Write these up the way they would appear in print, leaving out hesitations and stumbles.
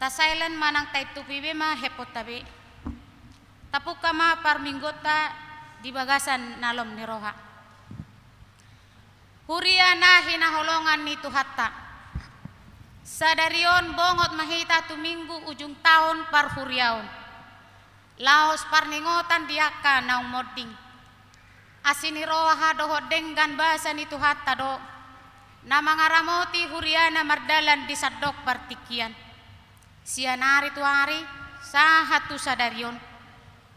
Tasailan manang tay tupibe ma hepot tabi. Tapuk kama parminggota di bagasan nalom ni roha. Huriana hinaholongan ni tuhatta. Sadarion bongot mahita tuminggu ujung tahun parhuriaon. Laos parningotan diaka naung moding. Asini roha doho denggan bahasa ni tuhatta do. Namangaramoti huriana mardalan di sadok partikian. Sianari tuari sahatu sadarion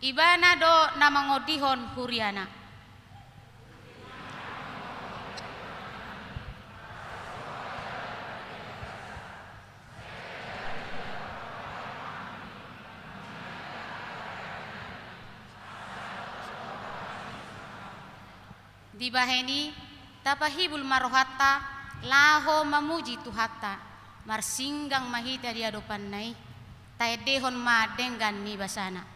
ibana do namangodihon huriana. Di baheni tapahibul marohatta laho mamuji tuhatta. Marsinggang mahita di hadapan nai taedehon ma denggan ni basana.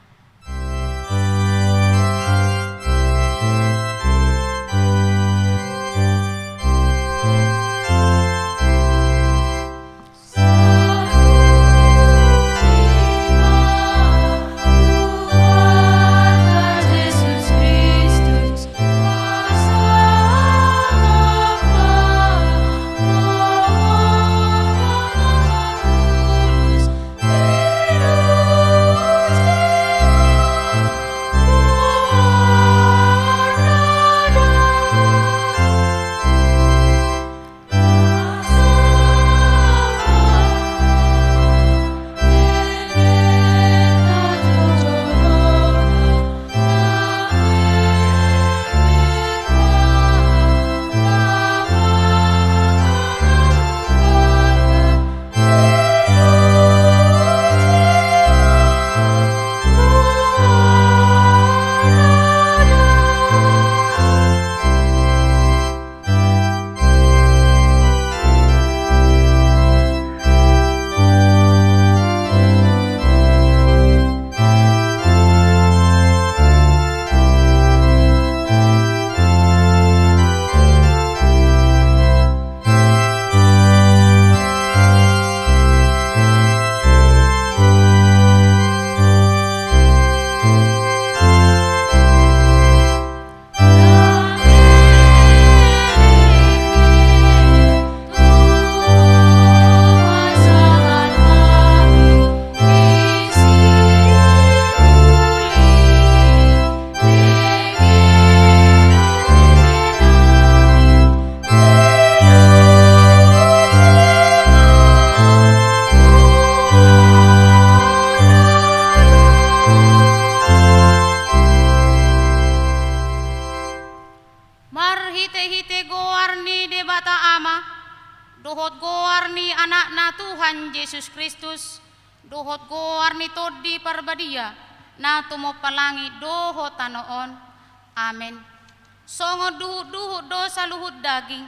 Dohot goar ni anak na Tuhan Yesus Kristus, dohot goar ni todi parbadia, na tumopalangi dohot tanoon. Amen. Songon duhut-duhut do saluhut daging,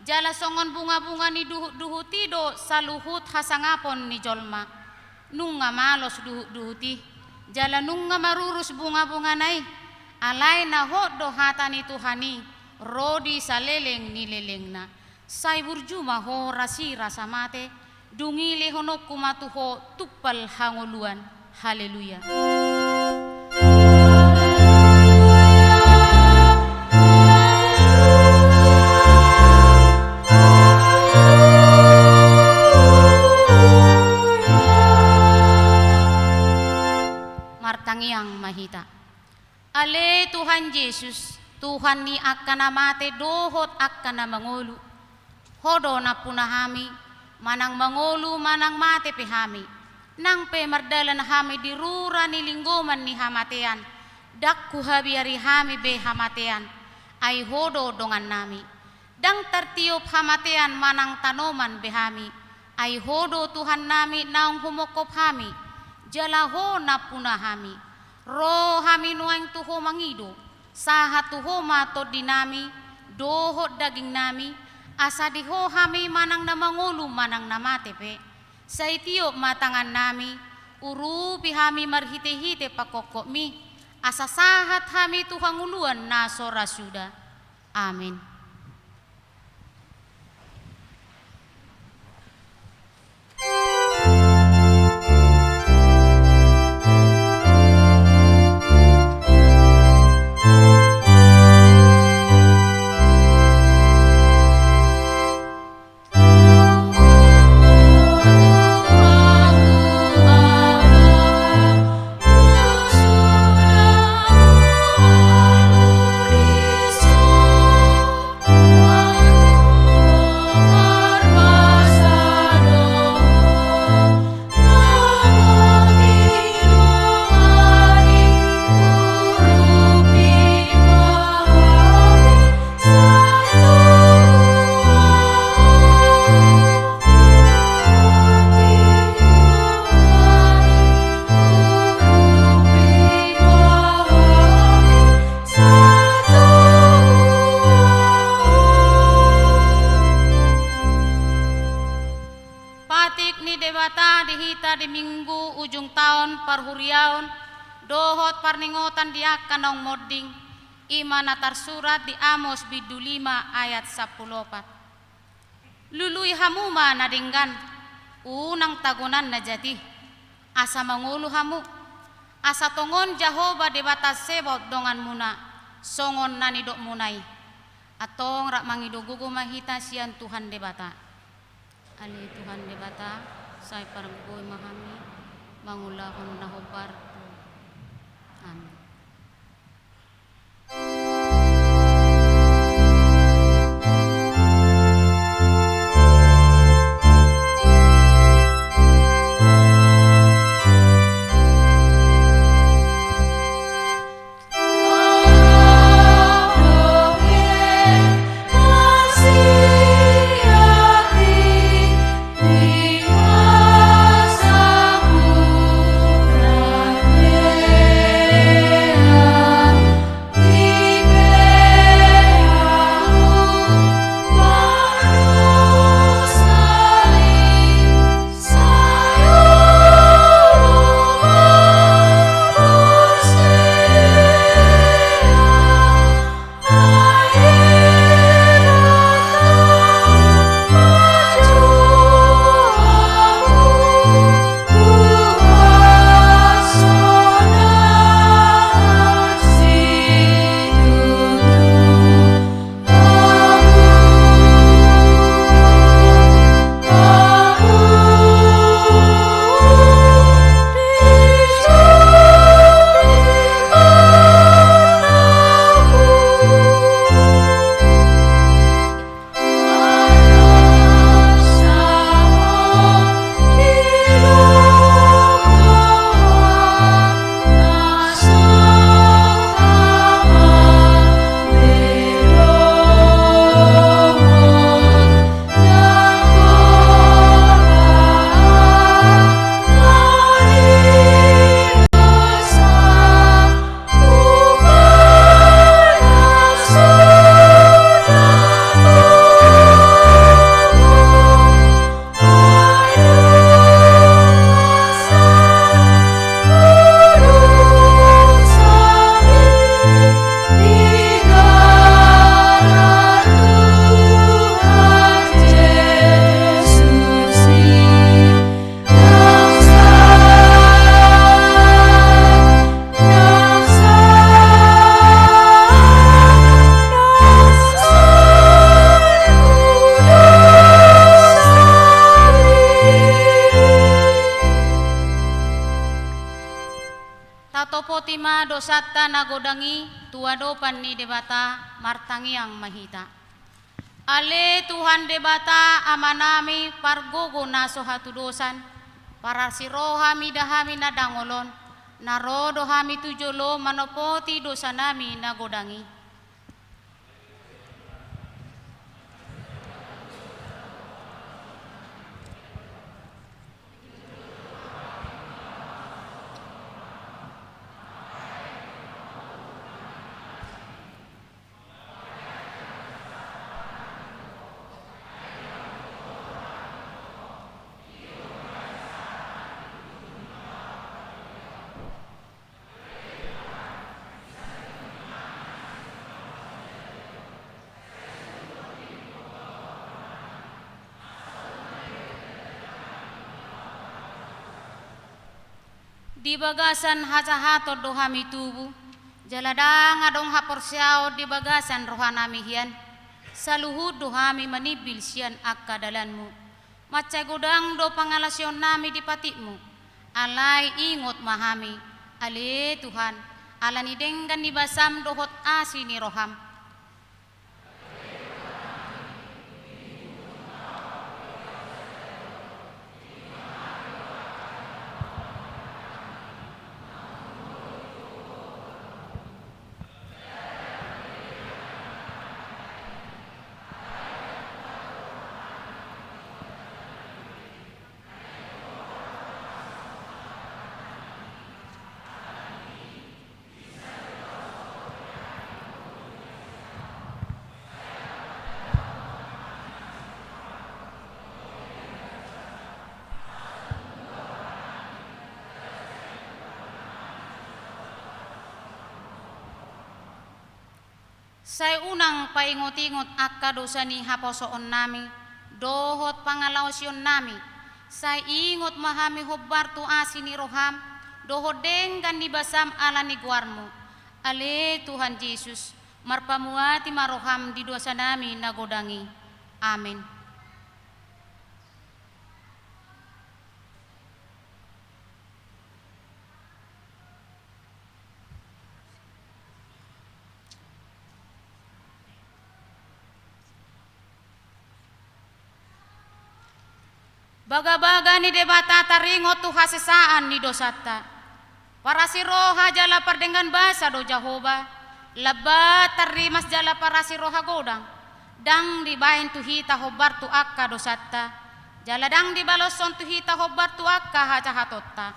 jala songon bunga-bunga ni duhut-duhuti do saluhut hasangapon ni jolma. Nunga malos duhut-duhuti, jala nunga marurus bunga-bunga nai, alay na hot do hata ni Tuhani, rodi saleleng ni leleng na. Sai burjuma ho rasi rasa mate, dungile honok kumatuho tupal hangoluan. Haleluya. Martangiang mahita. Ale Tuhan Yesus, Tuhan ni akan namate dohot akan namangolu. Hodo na punahami, manang mangolu manang mate pehami. Nang pe mardalan hami dirura ni linggoman ni hamatean. Dakku habiari hami be hamatean. Ay hodo dongan nami. Dang tertiup hamatean manang tanoman behami. Ay hodo Tuhan nami naung humokop hami. Jalaho na punahami. Ro hami nuang tuho mangido. Saha tuho mato dinami. Dohot daging nami. Asa diho hami manang namangulu manang namatepe. Sa itiop matangan nami, urupi hami marhite-hite pakokok mi. Asa sahat hami tuhanguluan na sorasuda. Amin. mahita di minggu ujung tahun parhuriaon dohot parningotan diakan nong modding imana tersurat di Amos bidu 5 ayat 14. Lului hamuma nadinggan unang tagunan na jati asa mangulu hamu asa tongon Jahoba de batas sebot dongan muna songon nani dok munai atong rak mangidugugu mahita sian Tuhan de bata ali Tuhan de bata sai pargoy mahami mangulahon nahobar amin. Potima dosata nagodangi tuado panni debata martangi yang mahita. Ale Tuhan debata amanami pargogo naso hatu dosan para sirohami dahami nadangolon narodo hami tujolo manopoti dosanami nagodangi. Di bagasan hajahato dohami tubu jaladang adong haporsiao di bagasan rohanami hian saluhud dohami manibil sian akka dalanmu macai godang do pangalasyon nami di patikmu alai ingot mahami ale Tuhan alani denggan di basam dohot asini roham. Saya unang paingot-ingot akka dosa ni haposoon nami, dohot pangalausion nami. Saya ingot mahami hobbar tu asini roham, dohot denggan ni basam ala ni guarmu. Ale Tuhan Yesus, marpamuati maroham di dosa nami nagodangi. Amin. Baga-baga ni debata taringot tu hasesaan ni dosata. Para si roha jala perdengan basa do Jehovah. Lebat terimas jala para si roha godang. Dang dibahin tu hita hobar tu akka dosata. Jala dang dibaloson tu hita hobar tu akka haca hatotta.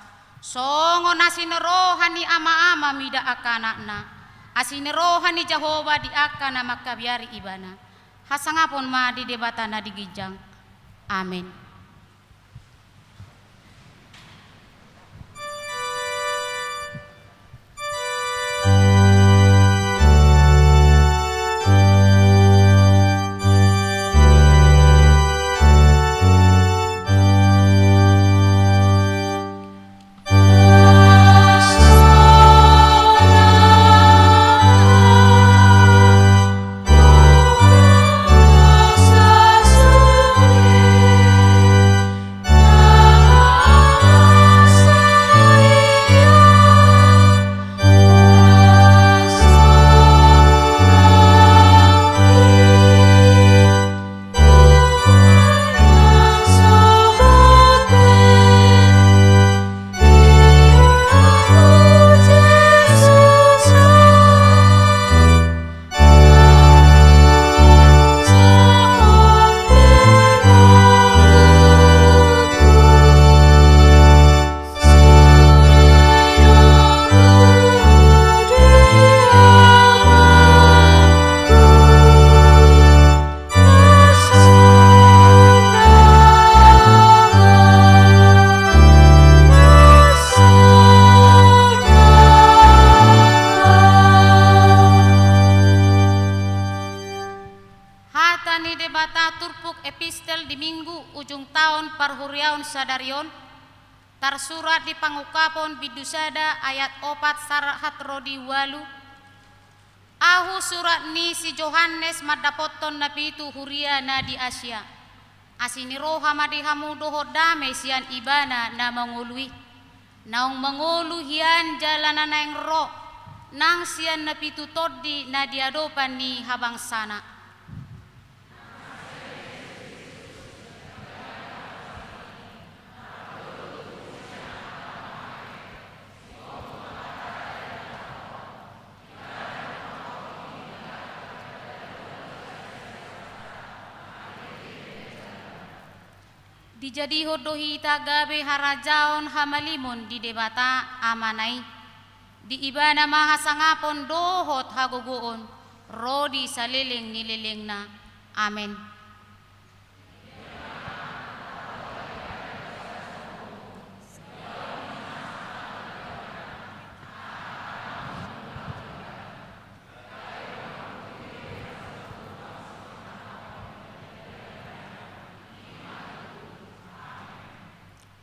Songo nasine roha ni ama-ama mida akanakna. Asine roha ni Jehovah di akana makabiari ibana. Hasangapon ma di debata na digijang. Amin. Sadarion tersurat di pangukapon bidusada ayat 4 sarahat rodi walu ahu surat ni si Johannes madapoton napitu huria na di Asia asini roha madihamu doho dame sian ibana na mangului naung mangulu hian jalanan yang ro nang sian napitu todi na diadopan ni habang sana. Dijadi hodohi tagabe harajaon hamalimun di debata amanai di ibana mahasangapon dohot haguguon rodi saliling nililing na. Amen.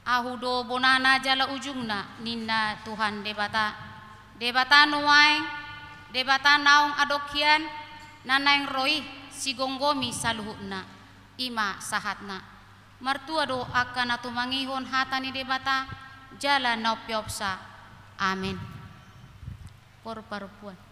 Ahudo bonana jala ujungna ninna Tuhan debata nuai debata naung adokian nanaing roi sigonggomi saluhutna ima sahatna martua do akan atumangihon hatani debata jala naupyopsa. Amin. Perempuan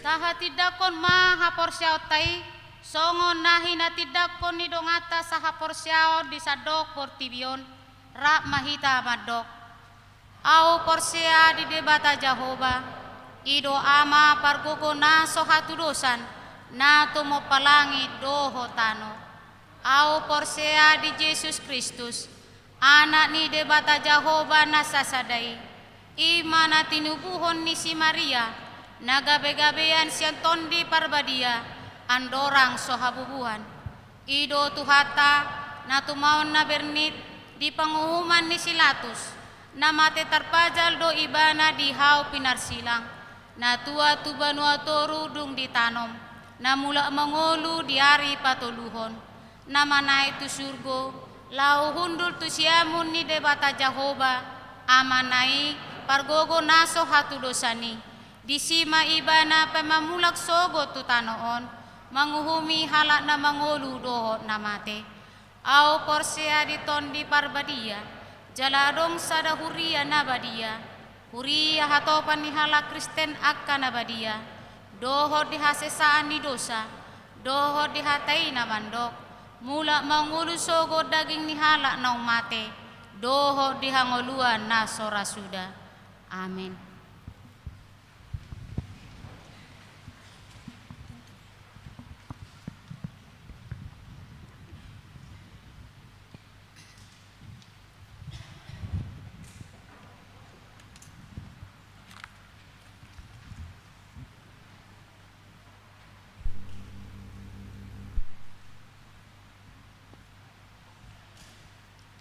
taha tidakon maha porsyao tai songon nahi na tidakon ni dongata saha porsyao di sadok portibion ra mahita madok au porsya di debata Jehova ido ama pargogo na sohatu dosan na tumo palangi doho tano au porsya di Yesus Kristus anak ni debata Jehova na sasadai imana tinubuhon ni si Maria nagabe-gabean sian tondi parbadia andorang sohabubuhan ido tuhata na tumaon na bernit di pangumuman ni Silatus na mate tarpajal do ibana di hau pinarsilang na tua tubanua toru dung ditanom na mula mangolu di hari patuluhon na manai tu surgo lau hundul tu siamun ni debata Jehova amanai pargogo naso hatu dosani disima ibana pemamulak sogo tu tanoon manguhumi halak na mangolu dohot na mate au porsea di tondi parbadia jaladong sada huria nabadia huria hatopan ni halak Kristen akka nabadia dohot di hasesaan ni dosa dohot di hatai na mandok mula mangulu sogo daging ni halak na umate dohot di hangoluan na sora suda. Amin.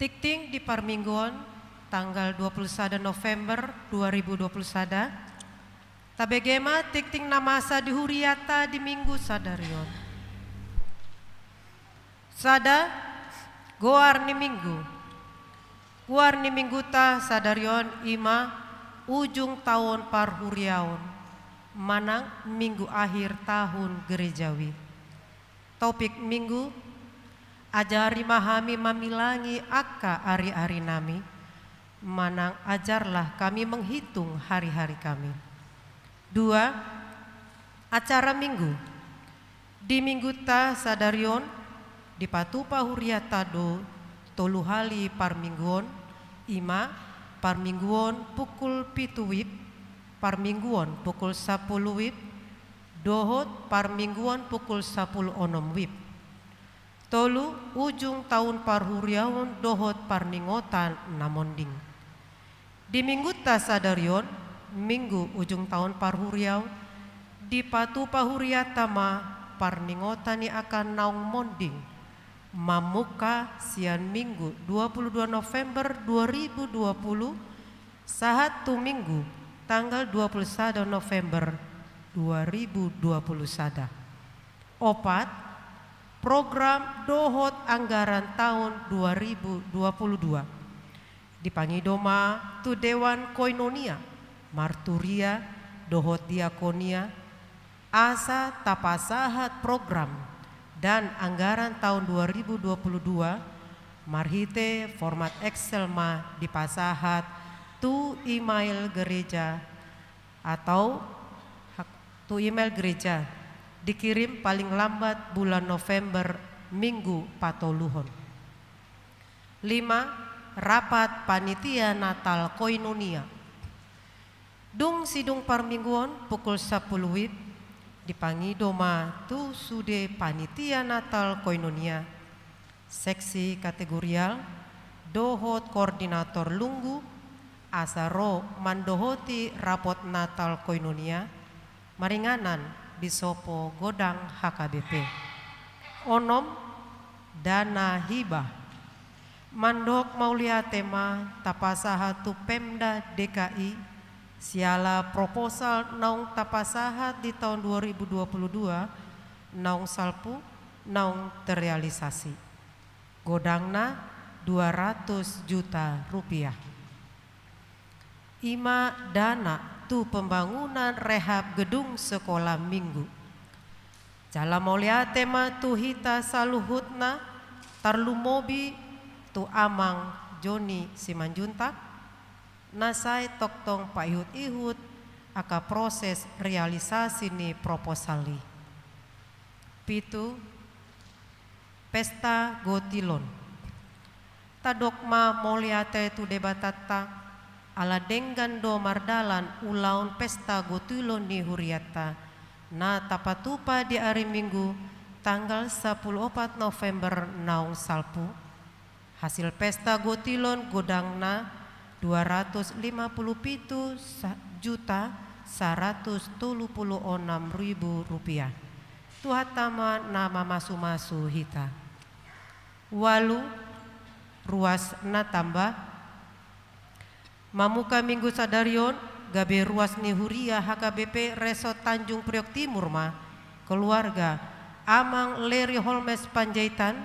Tikting di Parmingguan tanggal 21 November 2021. Tabegema tikting namasa di huriata di minggu sadarion. Sada goar ni minggu. Goar ni minggu ta sadarion ima ujung tahun parhuriaon. Manang minggu akhir tahun gerejawi. Topik minggu ajari mahami mamilangi akka ari-ari nami, manang ajarlah kami menghitung hari-hari kami. 2. Acara minggu. Di minggu ta sadarion di patupa huriata do toluhali parmingguon ima parmingguon pukul 7 wib, parmingguon pukul 10 wib, dohot parmingguon pukul 10 onom wib. Tolu ujung tahun parhuriaun dohot parningotan namonding. Di minggu tasadarion minggu ujung tahun parhuriau di patu pahuriatama parningotani akan naung monding mamuka sian minggu 22 November 2020 sahat tu minggu tanggal 21 November 2020 sada. Opat program dohot anggaran tahun 2022 dipangidoma tu Dewan Koinonia Marturia dohot diakonia asa tapasahat program dan anggaran tahun 2022 marhite format Excel ma dipasahat tu email gereja atau tu email gereja dikirim paling lambat bulan November minggu patoluhon. 5. Rapat panitia Natal Koinonia. Dung sidung parmingguan pukul 10 wib dipangidoma tu sude panitia Natal Koinonia seksi kategorial dohot koordinator lunggu asaro mandohoti rapot Natal Koinonia maringanan Bisopo Godang HKBP. Onom dana hibah mandok maulia tema tapasaha tu Pemda DKI siala proposal naung tapasaha di tahun 2022 naung salpu naung terrealisasi. Godangna 200 juta rupiah. Ima dana tu pembangunan rehab gedung sekolah minggu. Jala maulia tema tu hita saluhutna tarlumobi tu amang Joni Simanjuntak nasai toktong payut ihut aka proses realisasi ni proposali. Pitu, pesta gotilon. Tadokma moliate tu debatata ala denggan do mardalan ulaun pesta gotilon ni huriata na tapatupa di hari Minggu tanggal 14 November naung salpu. Hasil pesta gotilon godangna 257.136.000 rupiah. Tuhatama nama masu-masu hita. Walu ruas na tambah mamuka Minggu sadarion gabe ruas ni huria HKBP Resort Tanjung Priok Timur ma keluarga Amang Leri Holmes Panjaitan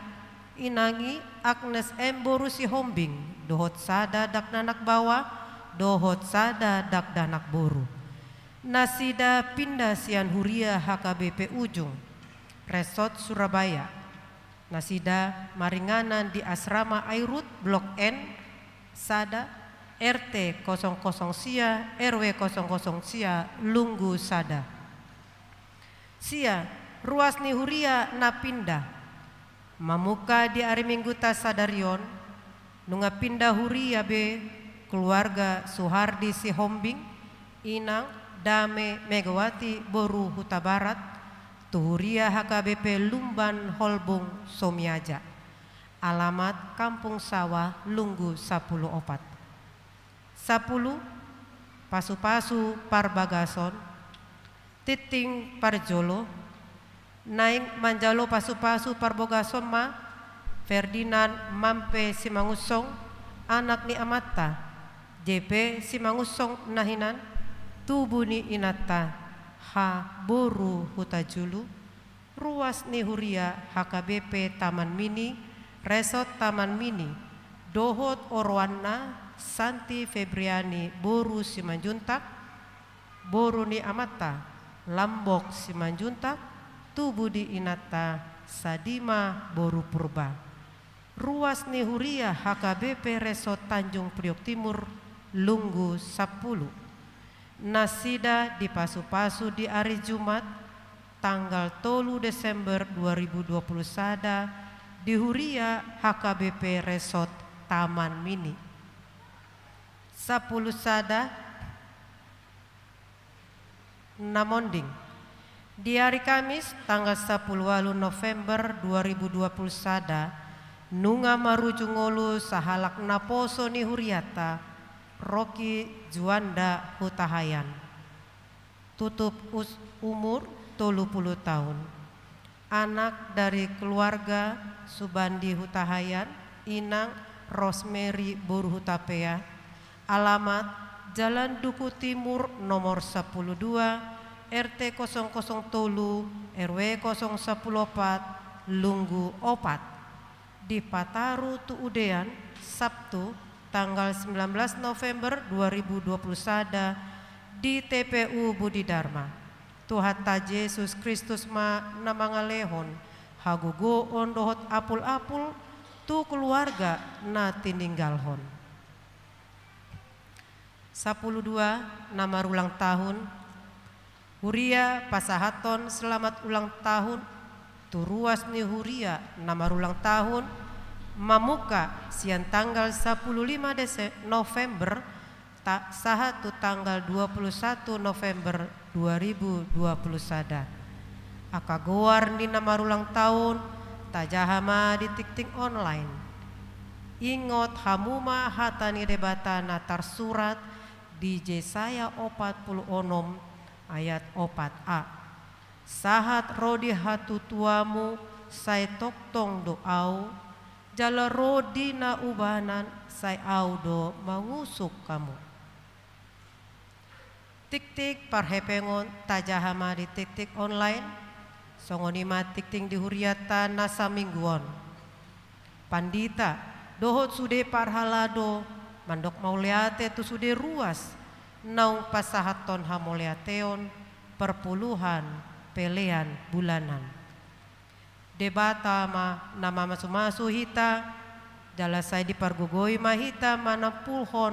inangi Agnes M Borusi Hombing dohot sada dak nanak bawa dohot sada dak danak boru. Nasida pindah sian huria HKBP Ujung Resort Surabaya. Nasida maringanan di asrama Airut Blok N Sada RT 00 Sia RW 00 Sia Lunggu Sada. Sia ruas ni huria na pindah mamuka di hari Minggu tas sadarion nunga pindah huria be keluarga Suhardi Si Hombing inang Dame Megawati Boru Huta Barat tuhuria HKBP Lumban Holbung Somiaja. Alamat Kampung Sawah Lunggu 10 Opat. 10 Pasu-pasu Parbagason Titing Parjolo Naing Manjalo Pasu-pasu Parbogason ma Ferdinand Mampe Simangusong anak ni Amata JP Simangusong nahinan Tubuni Inata Ha Boru Hutajulu ruas ni huria HKBP Taman Mini Resort Taman Mini Dohot Orwana Santi Febriani Boru Simanjuntak Boru ni Amata Lambok Simanjuntak Tubudi Inata Sadima Boru Purba ruas ni huria HKBP Resort Tanjung Priok Timur Lunggu 10. Nasida di pasu-pasu di hari Jumat tanggal 3 Desember 2020 sada di huria HKBP Resort Taman Mini. 10 sada namonding di hari Kamis tanggal 10 November 2020 sada nunga marujungolu sahalak naposo ni huriata Rocky Juanda Hutahayan tutup umur 30 tahun anak dari keluarga Subandi Hutahayan inang Rosemary Boru Hutapea. Alamat Jalan Duku Timur nomor 12 RT 003 RW 014 Lunggu Opat di Pataru Tuudean Sabtu tanggal 19 November 2020 sada di TPU Budi Dharma. Tuhata Yesus Kristus ma namangalehon hagugo ondohot apul-apul tu keluarga na tininggalhon. 12 nama ulang tahun Huria Pasahaton selamat ulang tahun tu ruas ni Huria nama ulang tahun mamuka siang tanggal 15 November tak sahatu tanggal 21 November 2020 sada. Aka goar ni nama ulang tahun tajahama di tikting online. Ingot hamuma hatani debata natar surat di Yesaya 40 onom ayat 4a. Sahat rodi hatu tuamu sai toktong doau jala rodi na ubanan say audo mangusuk kamu. Tik-tik parhepengon tajahama di tik-tik online songonima tik-tik di huriata nasa mingguon. Pandita dohot sude parhalado mandok mauleate tu sude ruas naung pasahaton hamoleateon perpuluhan pelean bulanan. Debata ma nama masu-masu hita jalasai di pargogoi mahita mana pulhon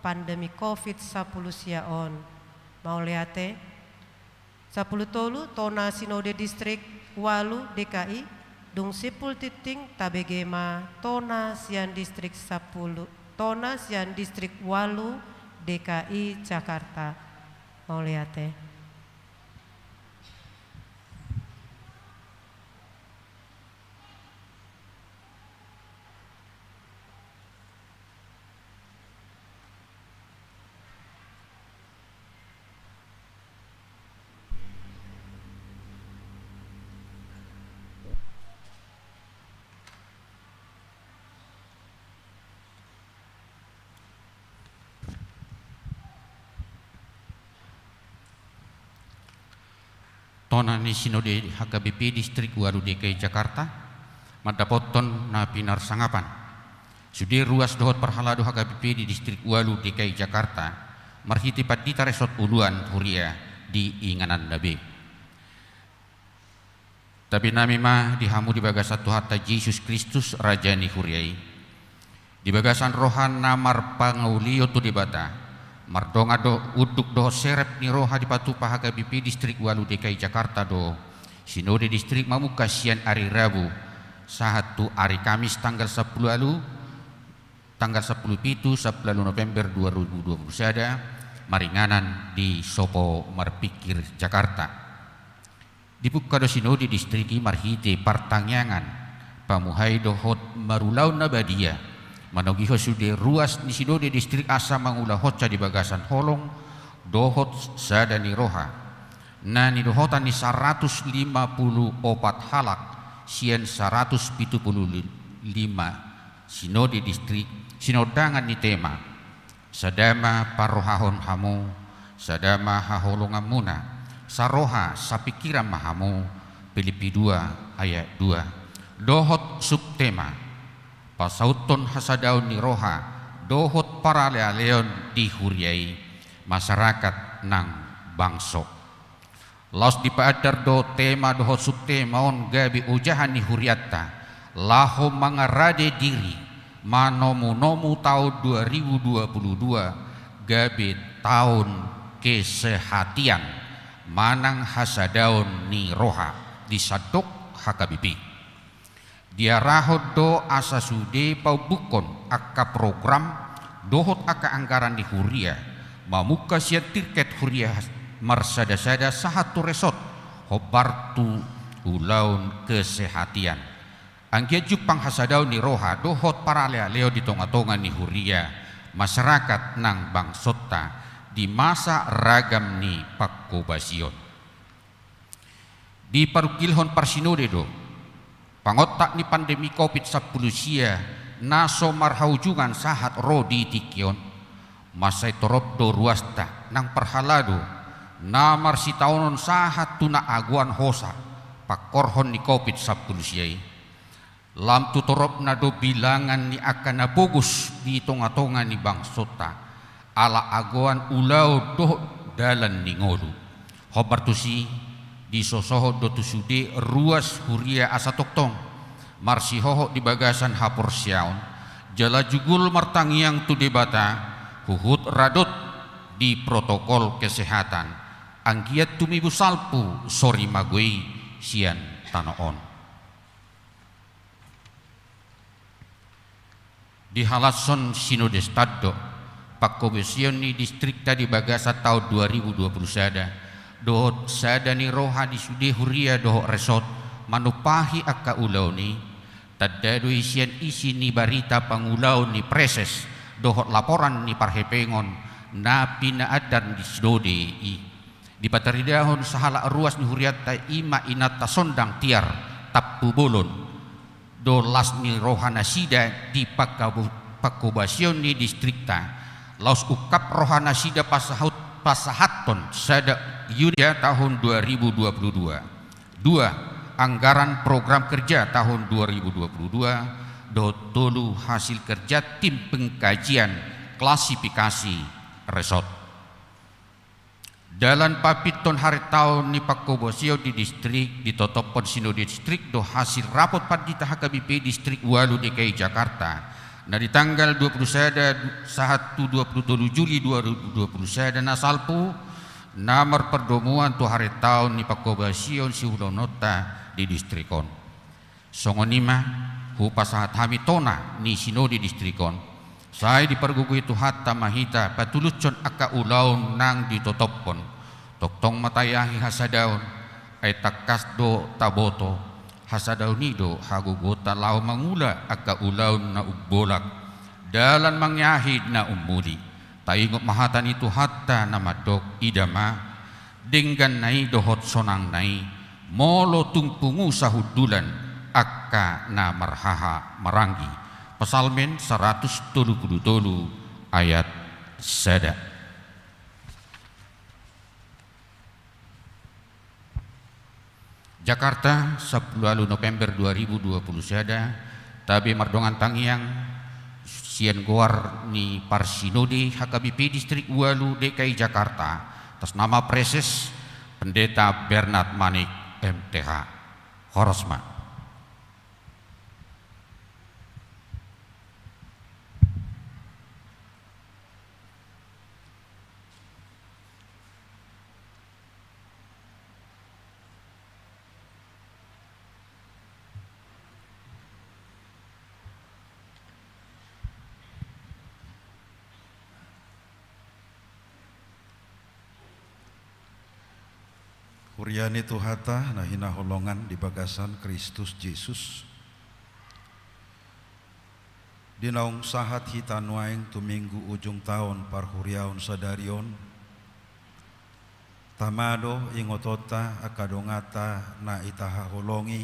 pandemi COVID-10 siaon Mauleate 10 tolu tona Sinode Distrik Walu DKI dung sipul titing tabegema tona sian Distrik 10 tona sian Distrik Walu DKI Jakarta. Mauleate. Tona ni Sinode HKBP Distrik Walu DKI Jakarta madapoton na pinar sangapan sudi ruas dohot perhalado HKBP di Distrik Walu DKI Jakarta marhiti padita resort uluan huria di Inganan Dabe. Tapi nami mah dihamu di bagasan Tuhan Yesus Kristus Raja ni huriai di bagasan rohan namar pangaulio tu dibata mardonga do uduk do serep ni roha di patupa HKBP Distrik Walu DKI Jakarta do Sinode Distrik Mamuka sian hari Rabu sahatu hari Kamis tanggal 10 lalu tanggal 10 pitu 10 November 2020 sada maringanan di Sopo Marpikir Jakarta dibuka do Sinode Distrik marhite partangyangan pamuhai dohot marulau nabadia manogiho sude ruas ni Sinode Distrik asa mangula hoca di bagasan holong dohot sadani roha nani dohotan ni 154 halak sian 175 Sinode Distrik sinodangan ni tema sadama parohahon hamu sadama haholongan muna saroha sapikiran mahamu Filipi 2 ayat 2 dohot subtema pasauton hasadaun ni roha dohot para leon di huriai masyarakat nang bangso laos dipaadar do tema dohot subtema on gabi ujahan ni huriatta laho mangarade diri manomu tahun 2022 gabi tahun kesehatian manang hasadaun ni roha disadok HKBP dia rahot do asa sude pau bukon akka program dohot akka anggaran di huria mamuka sian tiket huria marsada-sada sahatu resort hobartu ulaun kesehatian angkia jupang hasadaun ni roha dohot para leo di tonga-tonga ni huria masyarakat nang bangsota di masa ragam ni pakkobasion di parukilhon parsinode do pangotak ni pandemi COVID-19 sia naso marhaujungan sahat rodi tikion masai torop do ruasta nang perhalado namar si taunon sahat tuna aguan hosa pakorhon ni COVID-19 sia lam tu torop na do bilangan ni akan nabogus di tonga-tonga ni bangsota ala aguan ulau do dalan ni ngolu hobartusi di sosoho do tusude ruas huria asa toktong marsi hoho di bagasan hapor siaon jala jugul martangiang tu debata huhut radot di protokol kesehatan angkiat tumibu salpu sori magui sian tanoon di halason Sinode Staddo pakkobesion ni distrik tadi bagasa tahun 2020 sada dohot sadani roha di sude huria dohot resort manupahi akka ulau ni tadado isian isi ni barita pangulau ni preses dohot laporan ni parhepengon na pinaadan di Sinode di pataridahon sahala ruas ni huriat ta ima inata sondang tiar tappu bolon do las ni roha nasida di pakkobasion ni distrikta laos ukap roha nasida pasahaton sada Yuda tahun 2022. 2. Anggaran program kerja tahun 2022 dotolu hasil kerja tim pengkajian klasifikasi resort. Dalam papiton hari tahun ni pakobosio di distrik ditotopon Sinode Distrik do hasil rapot padita HKBP Distrik Walu DKI Jakarta. Nah di tanggal 21 Juli 2020 dan asalpu namar perdomuan tu hari tahun ni pakobasion si ulonota di distrikon. Songonima hu pasahat hami tona ni sinodi distrikon. Saya dipergugui tu hatta mahita patulucon aka ulaun nang ditotopkon. Toktong matayahi hasadaun ay takasdo taboto hasadaunido hagugota lau mangula aka ulaun na ugbolak dalan mangyahid na umuli. Taingot mahatan itu hatta na madok idama denggan nai dohot sonang nai molo tungpungu sahudulan akka na marhaha marangi. Pesalmen 177 ayat sada. Jakarta 10 November 2020 sada tabi mardongan tangiang Sian Goar ni Parsinodi HKBP Distrik Walu DKI Jakarta atas nama Preses Pendeta Bernard Manik MTH Horosma. Huriani Tuhata nahina holongan di bagasan Kristus Yesus. Dinaung sahat hitanuaing tuminggu ujung tahun parhuriaun sadarion. Tamado ingotota akadongata na itaha holongi.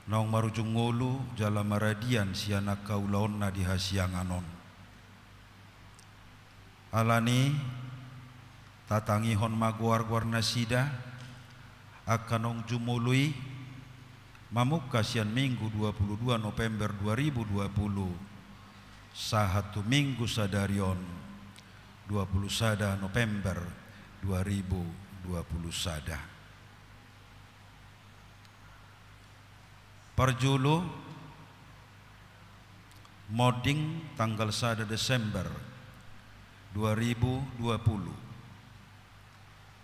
Naung marujung ngulu jala maradian siana kaulaon na dihasianganon. Alani tatangihon maguar-guar nasida akanong jumului mamuka sian minggu 22 November 2020 sahatu minggu sadarion 20 sada November 2020 sada. Parjulu moding tanggal sada Desember 2020.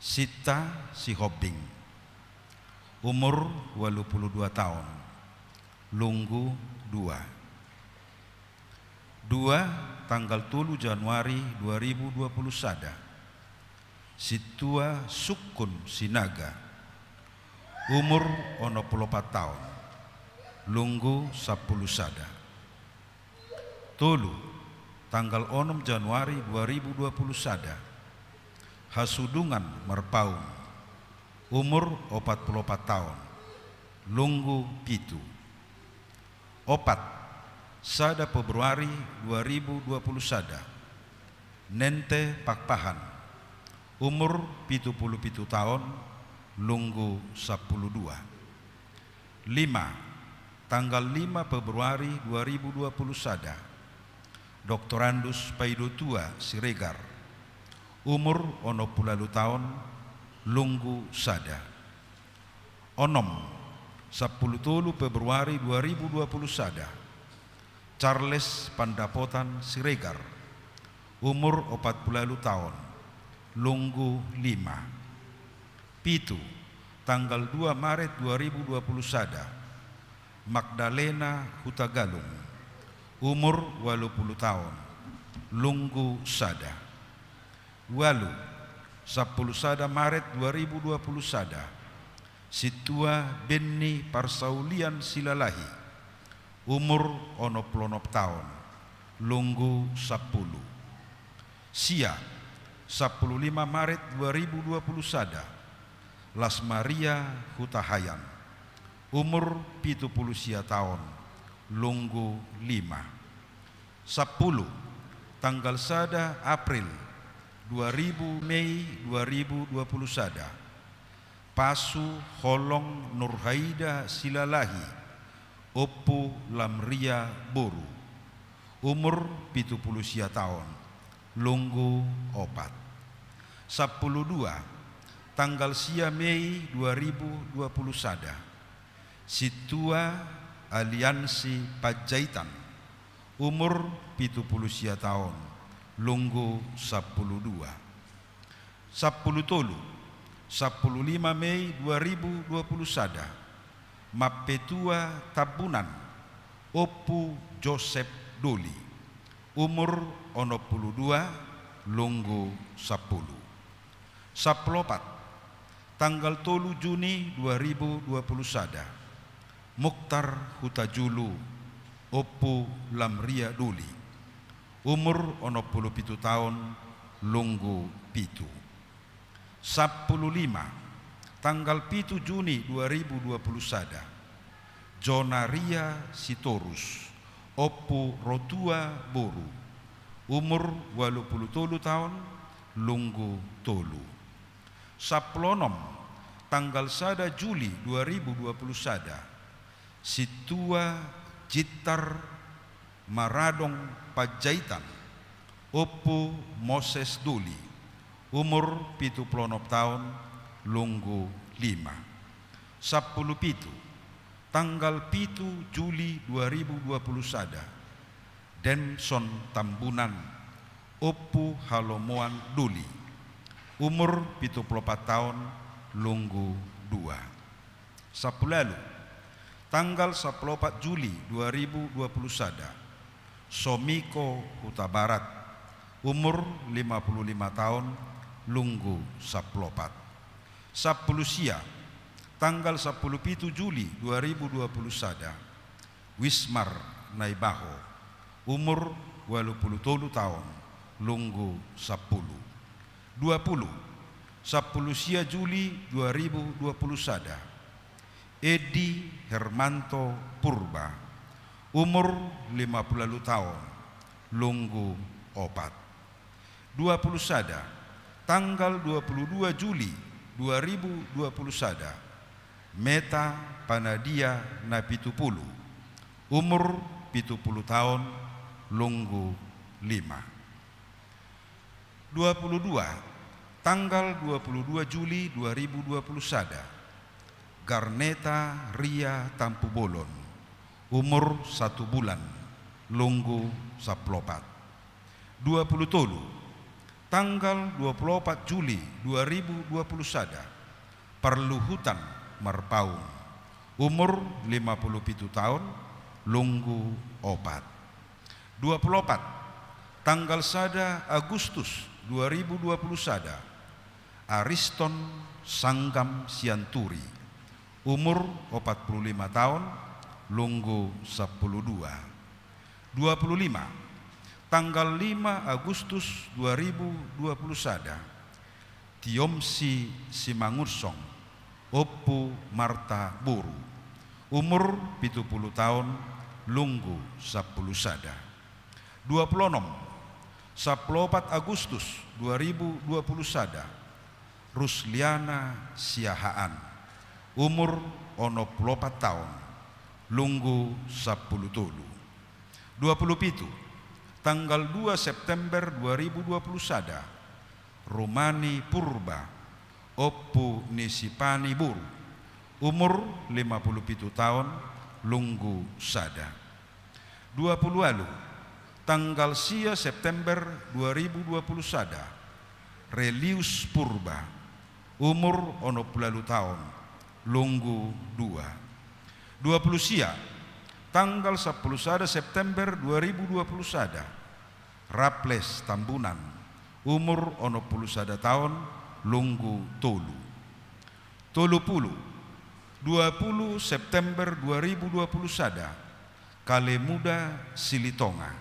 Sita si Hobing, umur 82 tahun, Lunggu 2 tanggal 3 Januari 2020 sada, Situa Sukun Sinaga, umur 84 tahun, Lunggu 10 sada. Tolu tanggal 6 Januari 2020 sada, Hasudungan Merpaung, umur 44 tahun, Lunggu Pitu. 4 sada Februari 2020 sada, Nente Pakpahan, umur 77 tahun, Lunggu 12. 5 tanggal 5 Februari 2020 sada, Doktorandus Paidotua Siregar, umur 60 tahun, Lunggu sada. 6 10 Februari 2020 sada, Charles Pandapotan Siregar, umur 40 tahun, Lunggu 5. 7 tanggal 2 Maret 2020 sada, Magdalena Hutagalung, umur 80 tahun, Lunggu sada. 8 10 sada Maret 2020 sada, Situa Benni Parsaulian Silalahi, umur 60 tahun, Lunggu 10. Sia 15 Maret 2020 sada, Las Maria Hutahayan, umur 70 tahun, Lunggu 5. 10 tanggal sada April 2000 Mei 2020 sada, Pasu Holong Nurhaida Silalahi, Oppu Lamria Boru, umur 70 tahun, Lunggu 4. 12 tanggal sia Mei 2020 sada, Situa Aliansi Pajaitan, umur 70 tahun, Lunggu 12. 10 Mei 2020 sada Mappetua Tabunan Oppu Joseph Doli umur 62 lunggu 10. 14 tanggal 3 Juni 2020 sada Mukhtar Hutajulu Oppu Lamria Duli umur 67 tahun lunggu 7. 15 tanggal 7 Juni 2020 sada Jonaria Sitorus Oppu Rotua Boru umur 83 tahun lunggu 3. 16 tanggal 1 Juli 2020 sada Situa Jitar Maradong Pajaitan Oppu Moses Duli umur 76 tahun lunggu 5. 17 tanggal 7 Juli 2020 sada Denson Tambunan Oppu Halomoan Duli umur 74 tahun lunggu 2. 10 tanggal 14 Juli 2020 sada Somiko Huta Barat umur 55 tahun lunggu 14. 10 sia tanggal 17 Juli 2020 sada Wismar Naibaho umur 87 tahun lunggu 10. 10 sia Juli 2020 sada Edi Hermanto Purba umur 50 tahun lunggu 4. 20 sada tanggal 22 Juli 2020 sada Meta Panadia Napitupulu umur 70 tahun lunggu 5. 22 tanggal 22 Juli 2020 sada Garneta Ria Tampubolon umur 1 bulan lunggu 14. 20 tanggal 24 Juli 2020 sada Perluhutan Marpaung umur 57 tahun lunggu 4. 24 tanggal 1 Agustus 2020 sada Ariston Sanggam Sianturi umur 45 tahun lunggu 12. 25 tanggal 5 Agustus 2020 sada Tiomsi Simangursong Oppu Marta Boru umur 70 tahun lunggu 10 sada. 26 14 Agustus 2020 sada Rusliana Siahaan umur 64 tahun lunggu 10 tolu. 27 tanggal 2 September 2020 sada Romani Purba Oppu Nisipani Buru umur 57 tahun lunggu sada. 20 tanggal 10 September 2020 sada Relius Purba umur 60 tahun lunggu 2. 20 sia tanggal 10 September 2020 sada Raples Tambunan umur 61 tahun lunggu 3. 20 September 2020 sada Kalemuda Silitonga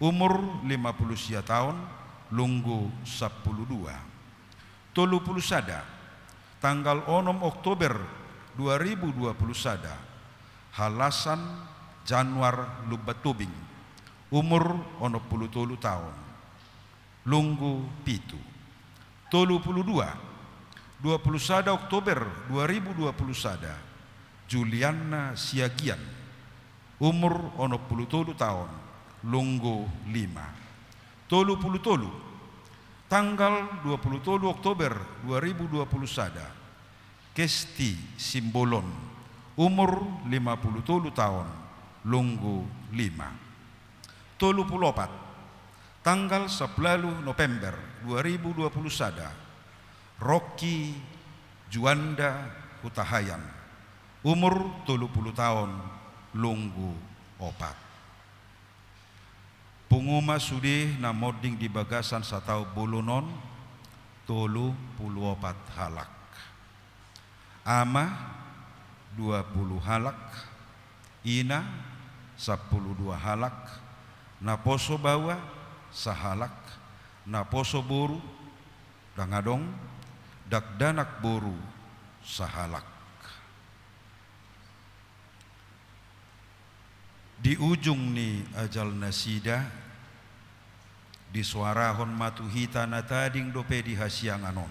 umur 50 sia tahun lunggu 12. 30 sada tanggal 6 Oktober 2020 sada Halasan Januar Lubatubing umur 63 tahun lunggu 7. 32 Oktober 2020 sada Juliana Siagian umur 63 tahun lunggu 5. 33 tanggal 27 Oktober 2020 sada Kesti Simbolon umur 57 tahun lunggu 5. 34 tanggal 11 November 2020 sada Rocky Juanda Hutahayan, umur 30 tahun, lunggu opat. Punguma sudih namoding di bagasan satau bulunon, 34 halak. Ama 20 halak, ina 12 halak, naposo bawa sahalak, naposo boru dangadong dakdanak boru sahalak. Di ujung ni ajal nasida di suarahon matuhita na tading dope di hasianganon.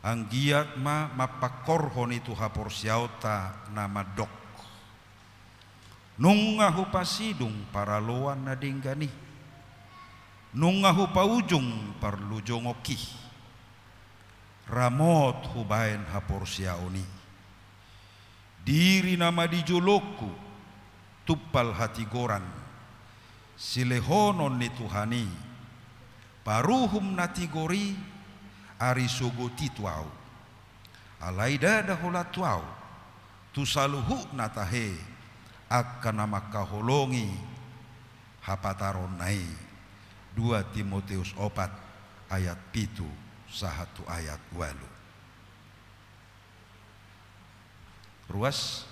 Anggiat ma mapakorhon itu hapor siauta nama dok. Nungahu pasidung para loan na dinggani. Nungahu paujung parlu jongoki. Ramot hubain hapor siauni. Diri nama dijoloku tupal hati goran. Silehonon ni Tuhani. Paruhum natigori ari sogo tituau. Alaida dahola tuau. Tusaluhu natahe akan nama kaholongi hapataron nai. 2 Timotius 4 ayat 7 sahatu ayat 8. Ruas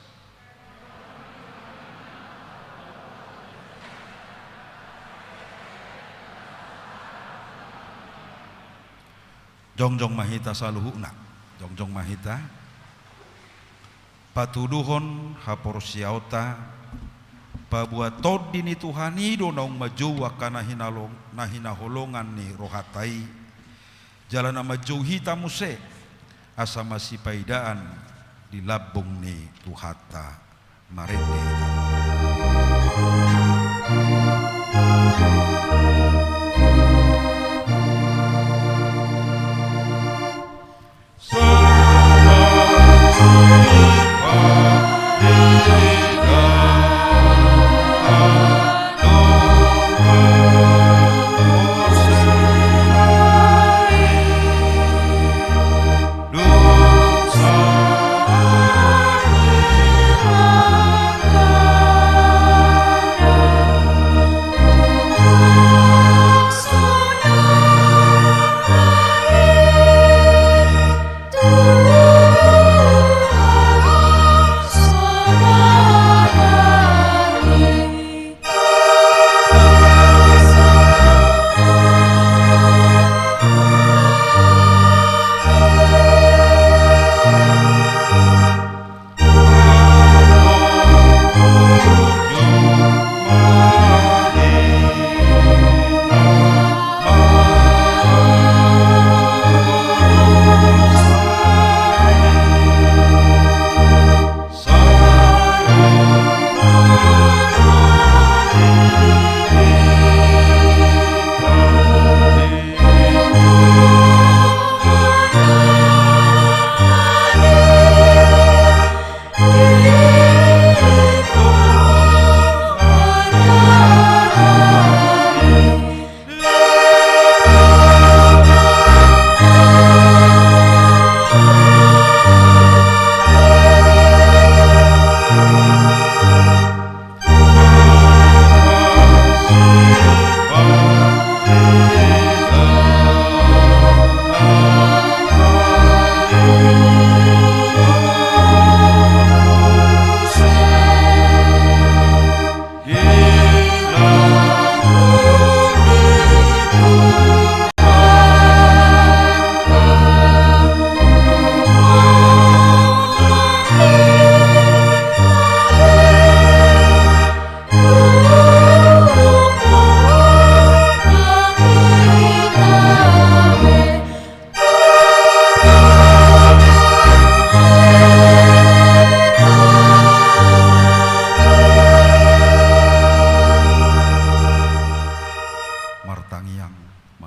jongjong mahita saluhuna, jongjong mahita patuduhon hapor siauta pabuat todini Tuhani do naung maju wakana hinaholongan ni rohatai jalan maju hita muse asa masih paidaan di labung ni Tuhata marende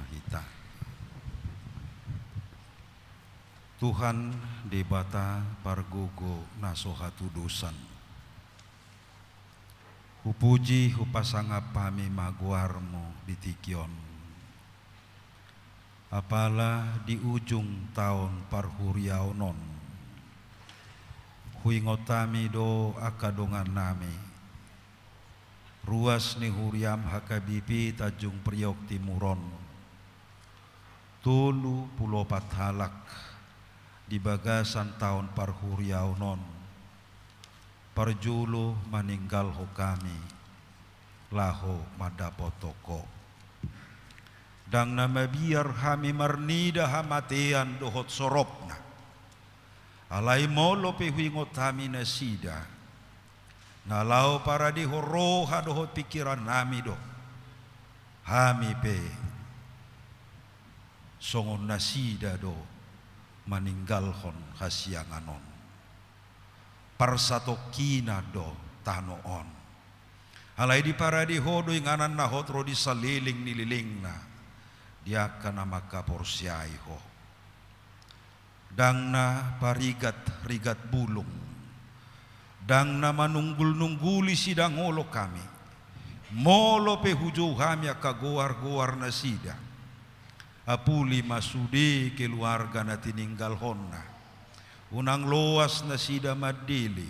hita. Tuhan debata pargogo nasohatu dosan. Hupuji hupasanga pami maguarmo di tikion. Apalah di ujung tahun parhuriaonon, huingotami do akadongan nami, ruas ni huriam hakabipi tajung priok timuron, tulu pulau pathalak di bagasan tahun parhuriaonon, parjulu maninggal ho kami, laho madapotoko. Dang nama biar hami marnida hamatean dohot soropna. Alai molo pe huingot hami nasida. Nalau para di horoha dohot pikiran nami do. Hami pe songon nasida do maninggalhon hasianganon. Parsatokina do tanoon. Alai di para di hodo inganan nahot ro di saliling nililing na. Dia kana maka porsiai ho. Dangna parigat rigat bulung. Dangna manunggul-nungguli sidang olo kami. Molo pe hujo kami akagoar-goar na sida. Apuli masudi keluarga na tininggal honna. Unang loas na sida madili.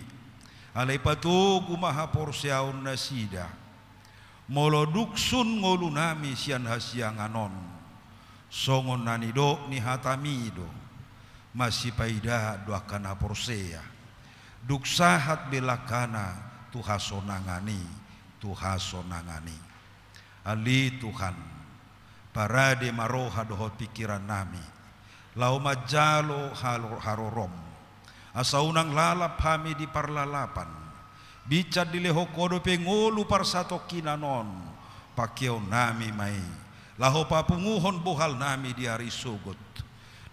Alay patugu maha porsiaon na sida. Molo duksun ngolu nami sian hasianganon. Songon nanido ni hatamido masih paida doakana porsea duksahat belakana tuhasonangani ali Tuhan parade maroha dohot pikiran nami lau majalo harorom asaunang lalap hami di parlalapan bicat dileho kodo pengolu parsatokinanon pakio nami mai laho papunguhon buhal nami di hari sugut.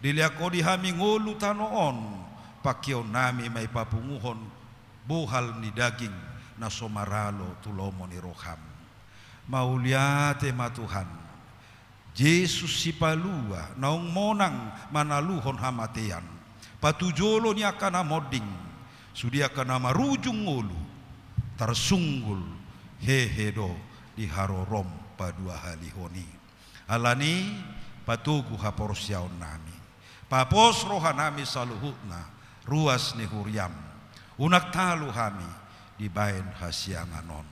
Diliako di hami ngulu tanoon. Pakio nami may papunguhon buhal ni daging na somaralo tulomo ni roham. Mauliate matuhan. Jesus si palua naong monang manaluhon hamatean. Patujolo niya ka na moding. Sudia ka na marujung ngulu. Tarsunggul hehedo di harorom padua halihoni. Alani patugu haporsiaon nami. Papos roha nami saluhutna ruas ni huriam. Unak talu hami di baen hasianganon.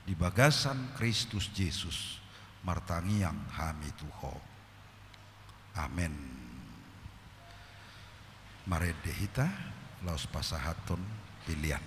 Di bagasan Kristus Yesus martangiang hami tuho. Amen. Maredehita laos pasahaton pilihan.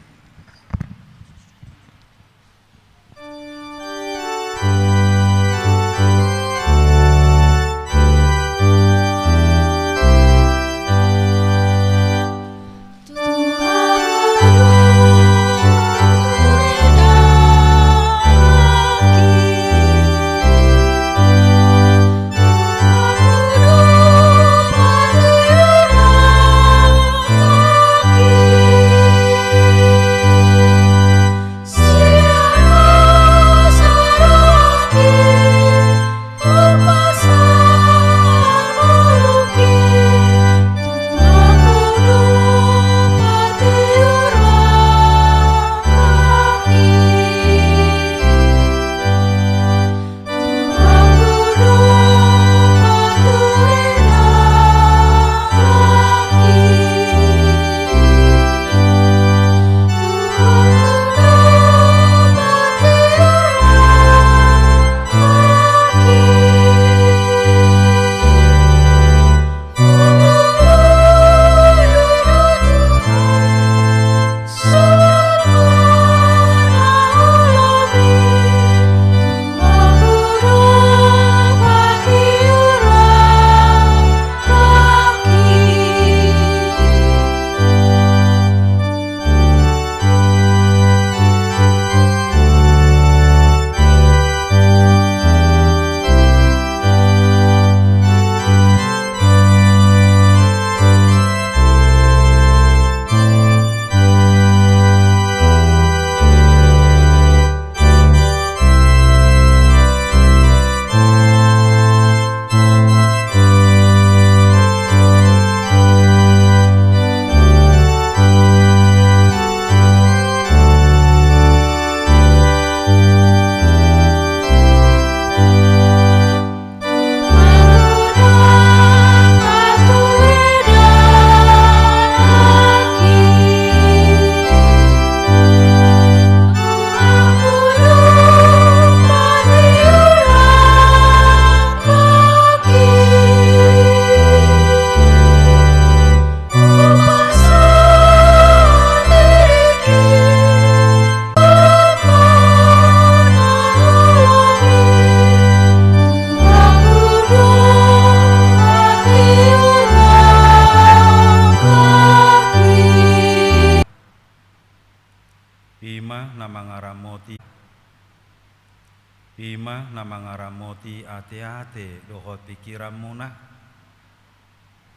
Ima nama ngaramoti ate-ate dohot pikiranmu nah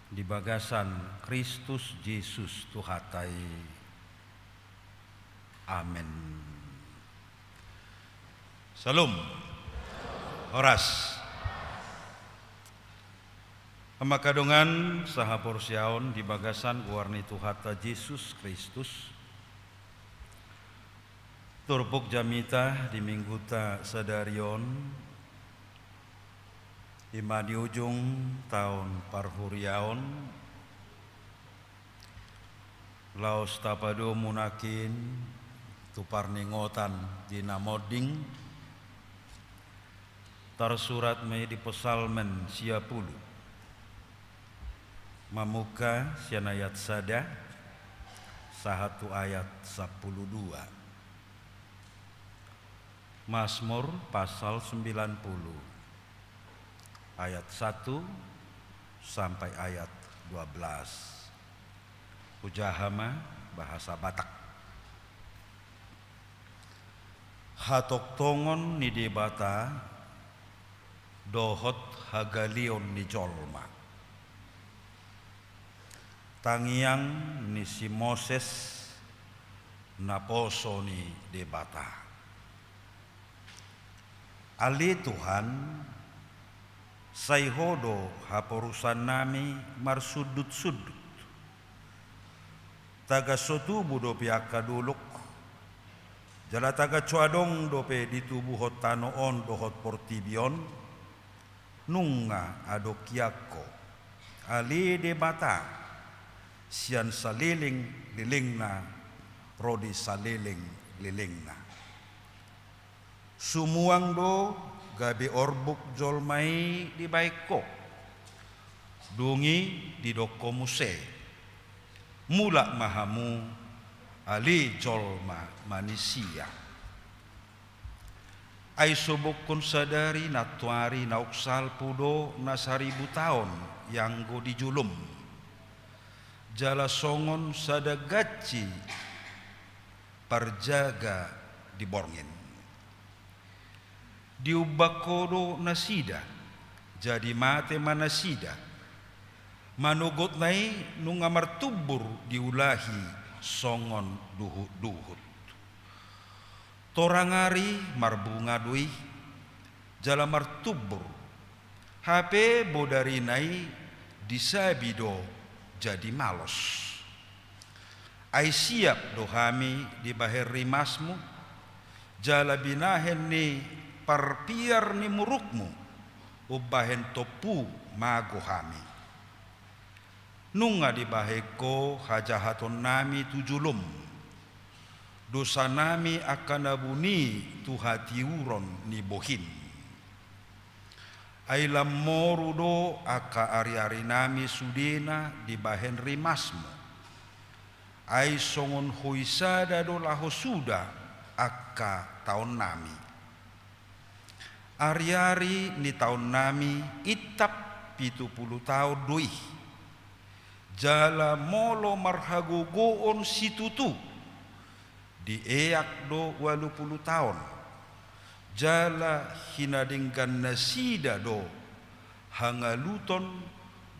di bagasan Kristus Yesus Tuhatai. Amin. Salam. Horas. Amakadongan saha porsiaon di bagasan guarni Tuhata Yesus Kristus. Turpuk jamita di mingguta sadarion ima di ujung tahun parhuriaon laos tapado munakin tupar ningotan di namoding tersurat me di pesalmen siapulu mamuka sianayat sada sahatu ayat 12. Mazmur pasal 90 ayat 1 sampai ayat 12. Ujahama bahasa Batak. Hatok tongon ni debata dohot hagalion ni jolma. Tangiang ni si Moses naposo ni debata. Ali Tuhan sayhodo haporusan nami marsudut-sudut taga sotubu dope akaduluk jala taga cuadong dope ditubuh tanoon dohot portibion nunga adokiako ali debata sian saliling lilingna rodi saliling lilingna sumuang do gabi orbuk jolmai di baiko dungi di doko muse mula mahamu ali jolma manusia ai sobokun sadari natuari nauksal pudo na 1000 tahun yang go dijulum jala songon sadagaci parjaga di borngin diubakodo nasida jadi mate manasida manugot nai nung amartubur diulahi songon duhut torangari marbunga dui jala martubur HP bodari nai disabido jadi malos ai siap dohami di bahir rimasmu jala binahen ni parpiar ni murukmu ubahen topu magohami nunga di baheko hajahaton nami tujulum dosa nami akan abuni tuhati uron ni bohin ailam morudo aka ari-ari nami sudena di bahen rimasmu ai songon huisada do laho suda aka tahun nami ari-ari ni tahun nami itap 70 tahun duih jala molo marhagogoon situtu di eak do 80 tahun jala hinadinggan nasida do hangaluton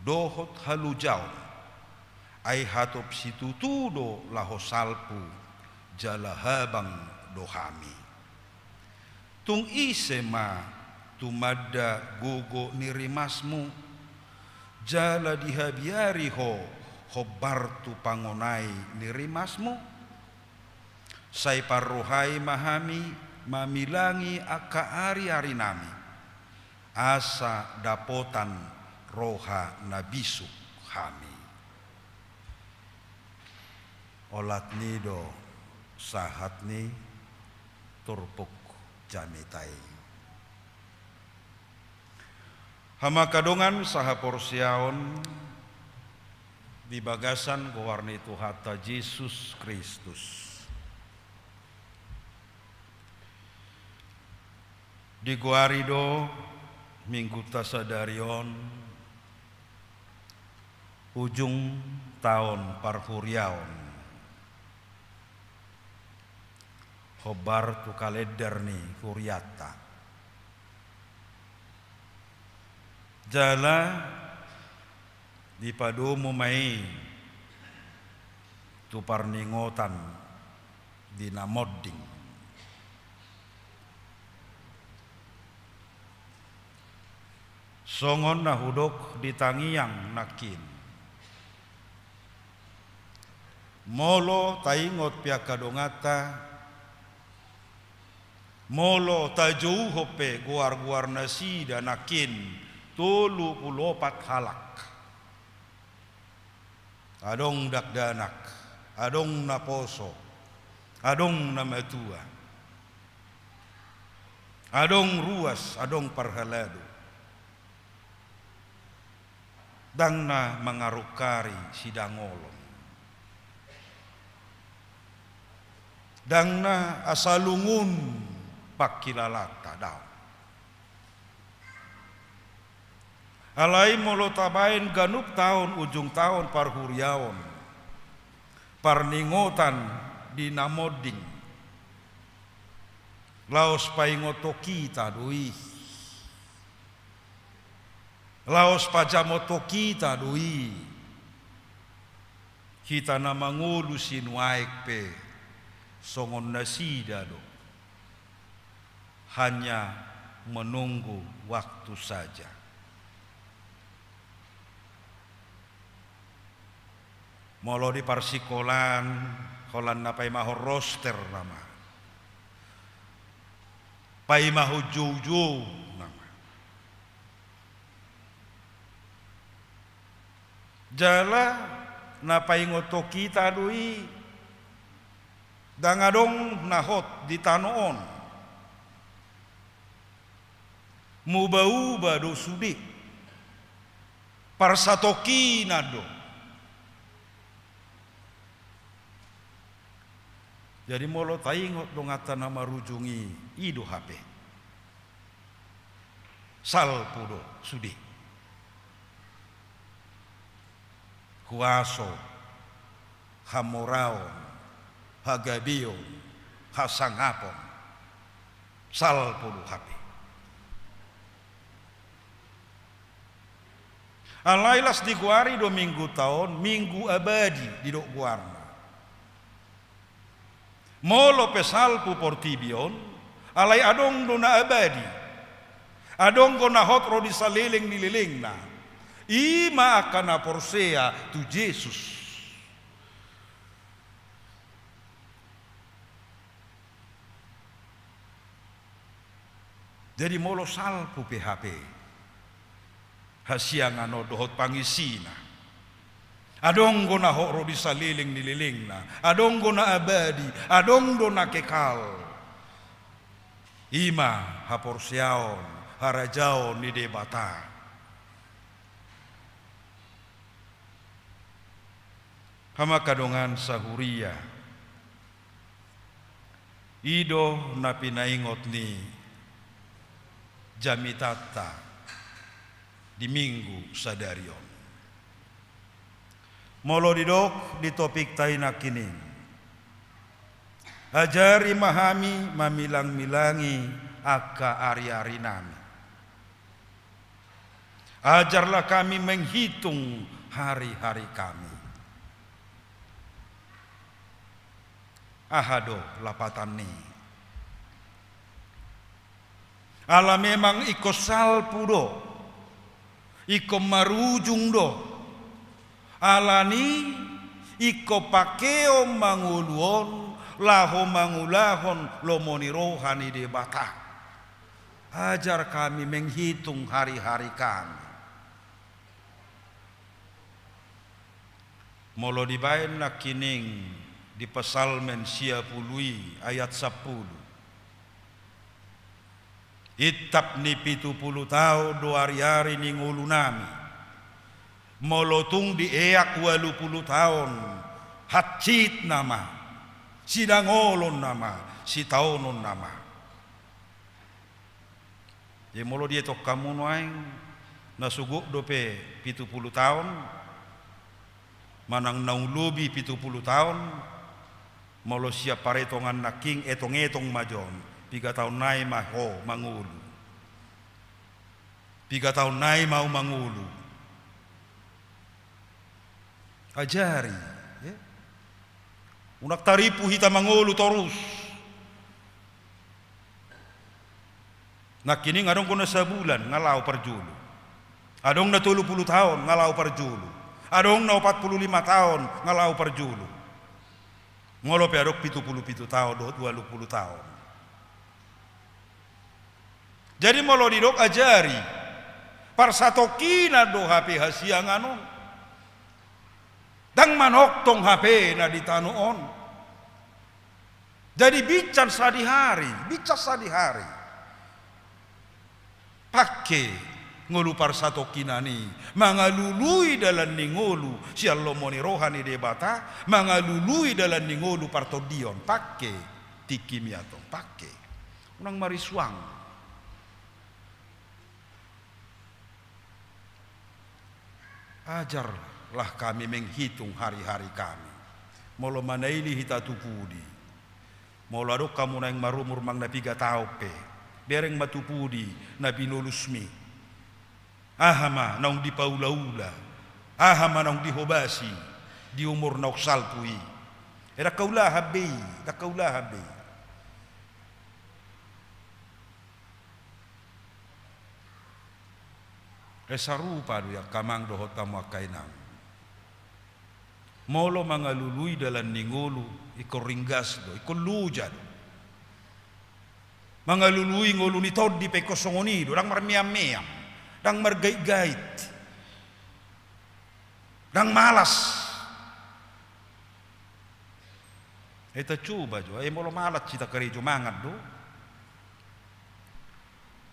dohot halujau ai hatop situtu do laho salpu jala habang dohami tung isema tumada gogo nirimasmu jala dihabiari hobartu pangonai nirimasmu sai parrohai mahami mamilangi aka ari-ari nami asa dapotan roha nabisu hami olat nido sahat ni turpuk jamitai hama kadongan saha porsiaon di bagasan gowarni Tuhata Yesus Kristus di guarido minggu tasadarion ujung tahun parhuriaon Hobar tu kalender ni Huriata. Jala di padumu mai tu parningotan di namodding. Songon na hudok di tangiang nakin. Molo taingot pia kadongata, molo tajauh hope guar-guar nasi dan nakin 34 halak. Adong dakdanak, adong naposo, adong namatua, adong ruas, adong parhalado. Dang na mangarukari sidangolong. Dang na asalungun pakilalata daw. Alai molo tabain ganup tahun ujung tahun parhuriaon. Parningotan di namoding. Laos paingotoki tadui. Laos pajamotoki tadui. Kita na mangulu sinuaik pe. Songon nasida do. Hanya menunggu waktu saja. Molo di parsikolan kolan na pay maho roster nama. Pay maho juju nama. Jala na pay ngoto kita dui dangadong nahot di tanoon. Mubau bado sudik. Parsatoki nado. Jadi molo taingot dongata nama rujungi ido HP. Salpudo sudi. Kuaso, hamorao, hagabio, hasangapon, salpudo HP. Alailas di guari do minggu tahun, minggu abadi di dok guarna. Molo pesalpu portibion, alai adong dona abadi, adong gona hot rodi saliling nililing na, ima akan porsea tu Yesus. Jadi molo salpu PHP, hasiangan dohot pangisina. Adong gona hok rodi saliling nililing na, adong gona abadi, adong dona kekal. Ima haporsiaon, harajaon ni debata. Hama kadongan sahuria. Ido na pinaingot ni jamitata di minggu sadarion. Molo didok di topik taina kini. Ajari mahami mamilang-milangi aka ari-ari nami. Ajarlah kami menghitung hari-hari kami. Ahado lapatan ni. Ala memang iko salpu do. Iko marujung do. Alani iko pakeo manguluon laho mangulahon lomoni rohani de bata. Ajar kami menghitung hari-hari kami. Molo dibain na kining di Pesalmen 10 ayat 10. Itap ni 70 tahun 2 hari-hari ni ngulu nami. Molotung di eak 80 tahun hatcit nama sidangolon nama sitaonon nama. Jadi molo dia tok kamu noaing nasuguk dope 70 tahun manang naulubi 70 tahun Molo siap paretongan naking etong-etong majon. 3 tahun nai maho mangulu. 3 tahun nai mau mangulu. Ajari. Ya. Unak taripu hita mangulu terus. Nak kini ngadong kuna sebulan ngalau perjulu. Adong na 30 tahun ngalau perjulu. Adong na 45 tahun ngalau perjulu. Ngolo pe adok 77 tahun, 20 tahun. Jadi molo didok ajari. Parsatokina do HP hasiang anu. Dang manok tong HP na ditanuon. Jadi bican sadihari, pakai ngolu parsatokina ni mangalului dalam ningolu si allomoni rohani debata mangalului dalam ningolu partodion pakai tikimiatong pakai unang mariswang ajarlah kami menghitung hari-hari kami molo manaili hita tupudi molo adok kamu nang marumur mang napiga taupe bereng matupudi nabi nolusmi ahama naung di paula-ula ahama naung di hobasi di umur nauk salpui era kaulah habei resarupa ya kamang dohot tamu kainang molo mangalului dalam ningolu iko ringgas do iko luja do mangalului ngolu ni tod di pekosongoni do dang marmiam-miam dang margait-gait dang malas eta coba jo ay molo malat cita karijo mangat do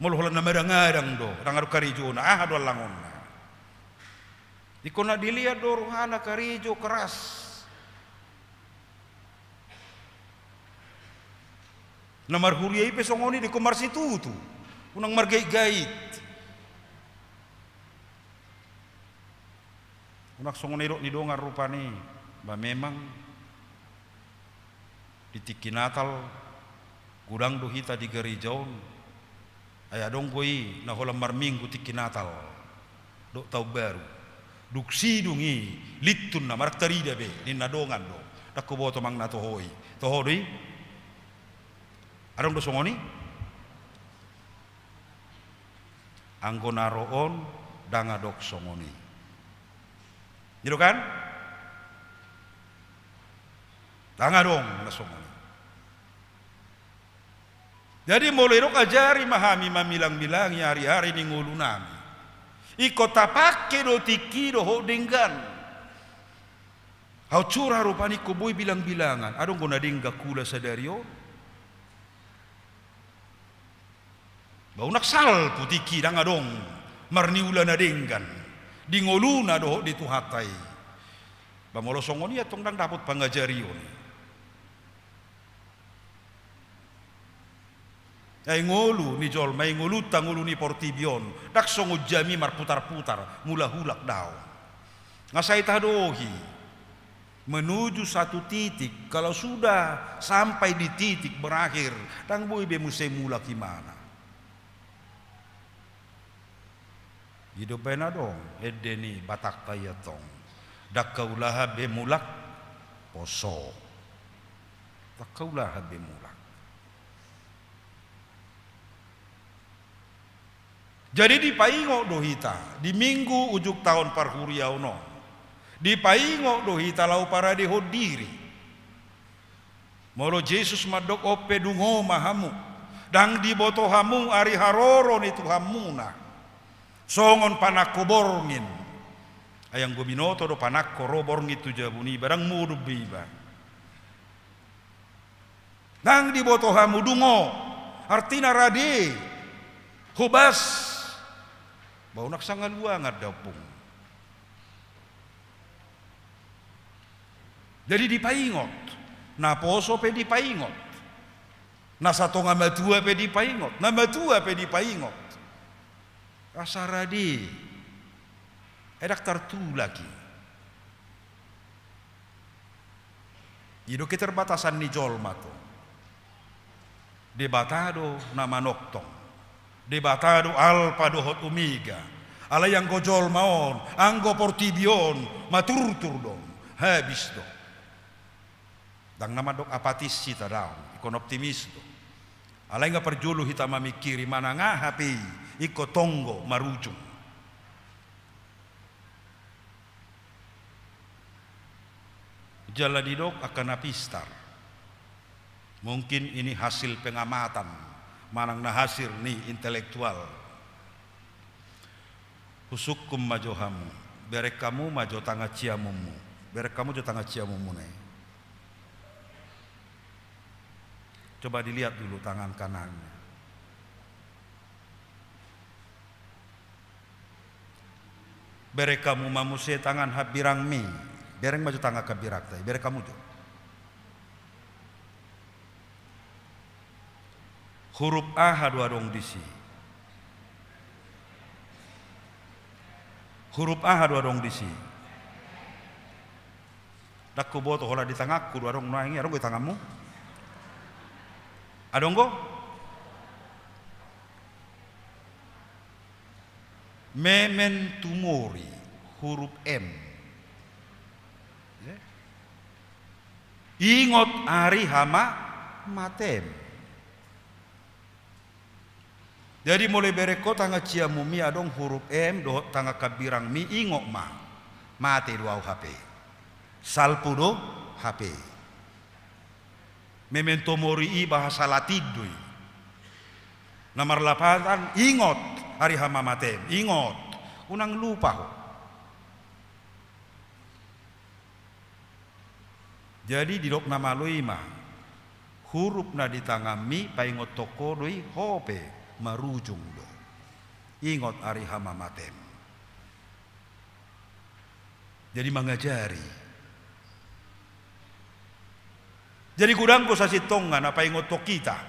molo holan namadang-adang do dang adu karijo na do langon na ikona dilihat do ruhana karijo keras namar huriai pesongoni di komar situ tu unang margait-gait unak songonero ni dongar rupani ba memang di tiki natal gudang do hita di gerijaon aya dong koi na holam marminggu tiki natal do tau baru duksi dungi litun na marak tarida be ni nadongan do dakko boto mang na tohoi tohoi adong do songoni anggonaroon dangadok songoni gitu kan? Tangadong nasongoni. Jadi mulai rok ajari mahami mamilang-milang hari-hari ni ngulu nami. Iko tapake do tiki do hodenggan. Hau curah rupani ko boy bilang-bilangan. Adong ko nadingga kula sadario. Bau naksal putiki dangadong marniula nadenggan. Di ngoluna doh di tuhatai bamolo songoni atong dang dapat pangajarion ay ngolu ni jol may ngolu tangulu ni portibion dak songo jami marputar-putar mula hulak daw ngasai tadohi menuju satu titik kalau sudah sampai di titik berakhir dang boy be musai mula gimana hidup bena dong edeni batak tayatong dakaulah bemulak poso dakaulah bemulak jadi di paingo dohita di minggu ujuk tahun parhuriauno di paingo dohita lau para dehodiri molo Yesus madok ope dungo mahamu dang di boto hamu ari haroron itu hamuna songon panakko borngin ayang gominoto do panakko roborng itu jabuni barang mudu biba dang di boto hamu dungo artina rade hubas bau nak sangat luangat dapung jadi dipaingot na poso pe dipaingot na satonga matua pe dipaingot na matua pe dipaingot asaradi edak tartu lagi Ido keterbatasan ni jolma to. Debatado nama noktong. Debatado alpa dohot umiga. Ala yang go jolmaon, anggo portibion, maturtur dong. Habis dong. Dang nama dok apatis sita daun, ikon optimis dong. Ala yang perjulu hita mamikiri mana ngahapi, iko tonggo marujung. Jaladidok akan apistar. Mungkin ini hasil pengamatan, manang na hasil nih intelektual. Husukum majohamu, berek kamu majo tanga ciamumu, berek kamu jo tanga ciamumu nih. Coba dilihat dulu tangan kanannya. Berek kamu mamuse tangan habirang mi. Bereng maju tangga kabirak tay, bereng kamu tuh. Huruf A dua dong disi. Huruf A dua dong disi. Dak ku boto hola di tangakku dua dong naingi, adong di tanganmu. Adong go? Memento mori, huruf M. Ingot hari hama matem. Jadi mulai bereko tangga ciamumi adong huruf M do tangga kabirang mi ingok ma mate dua HP. Salpudo HP. Memento mori bahasa Latidui. Nomor 8 ingot hari hama matem. Ingot. Unang lupa ho. Jadi di dok nama loima huruf na di tangan mi paingot toko doi hope marujung do. Ingot ari hama matem. Jadi mengajari. Jadi kudang ko sa sitongan apa ingot to kita.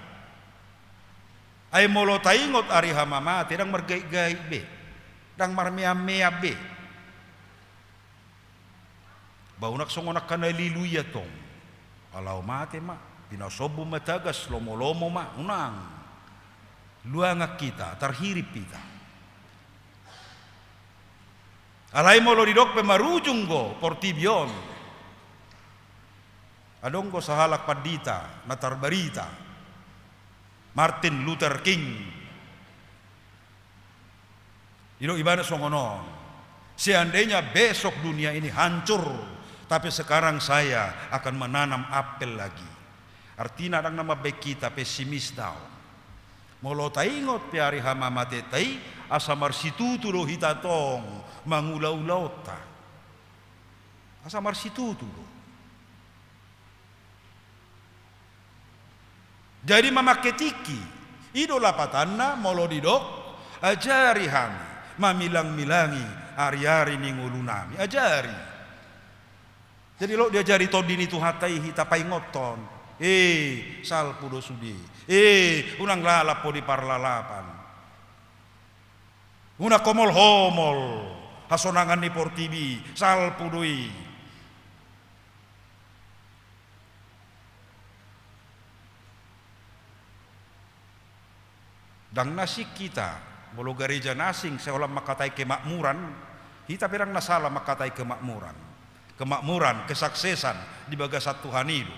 Ay molo taingot ari hama mate dang margai-gai be. Dang marmea-mea be. Baunak songonak kana liluya tong. Alau mate ma, pinasobu matagas lomo-lomo ma, unang. Luangak kita, terhirip kita. Alai molo didok pemarujung go, portibion. Adong go sahalak padita, natar barita. Martin Luther King. Didok ibana songonon. Seandainya besok dunia ini hancur, tapi sekarang saya akan menanam apel lagi. Artinya ada nama baik kita pesimis daun. Molo taingot piari hama mate tai asamar situtu lo hitatong mangulau-ulau ta. Asamar situtu lo. Jadi mamaketiki idola patanna molo didok ajari hami mamilang-milangi hari-hari ningulunami ajari. Jadi lo diajari todini tu hatai hita paingoton. Salpudo sudi. Unang lalapo di parlalapan. Una komol homol. Hasonangan ni portibi. Salpudoi. Dang nasi kita. Bolo gereja nasing seolah makatai kemakmuran. Hita pirang nasalah makatai kemakmuran. Kemakmuran, kesuksesan di bagasan Tuhan itu.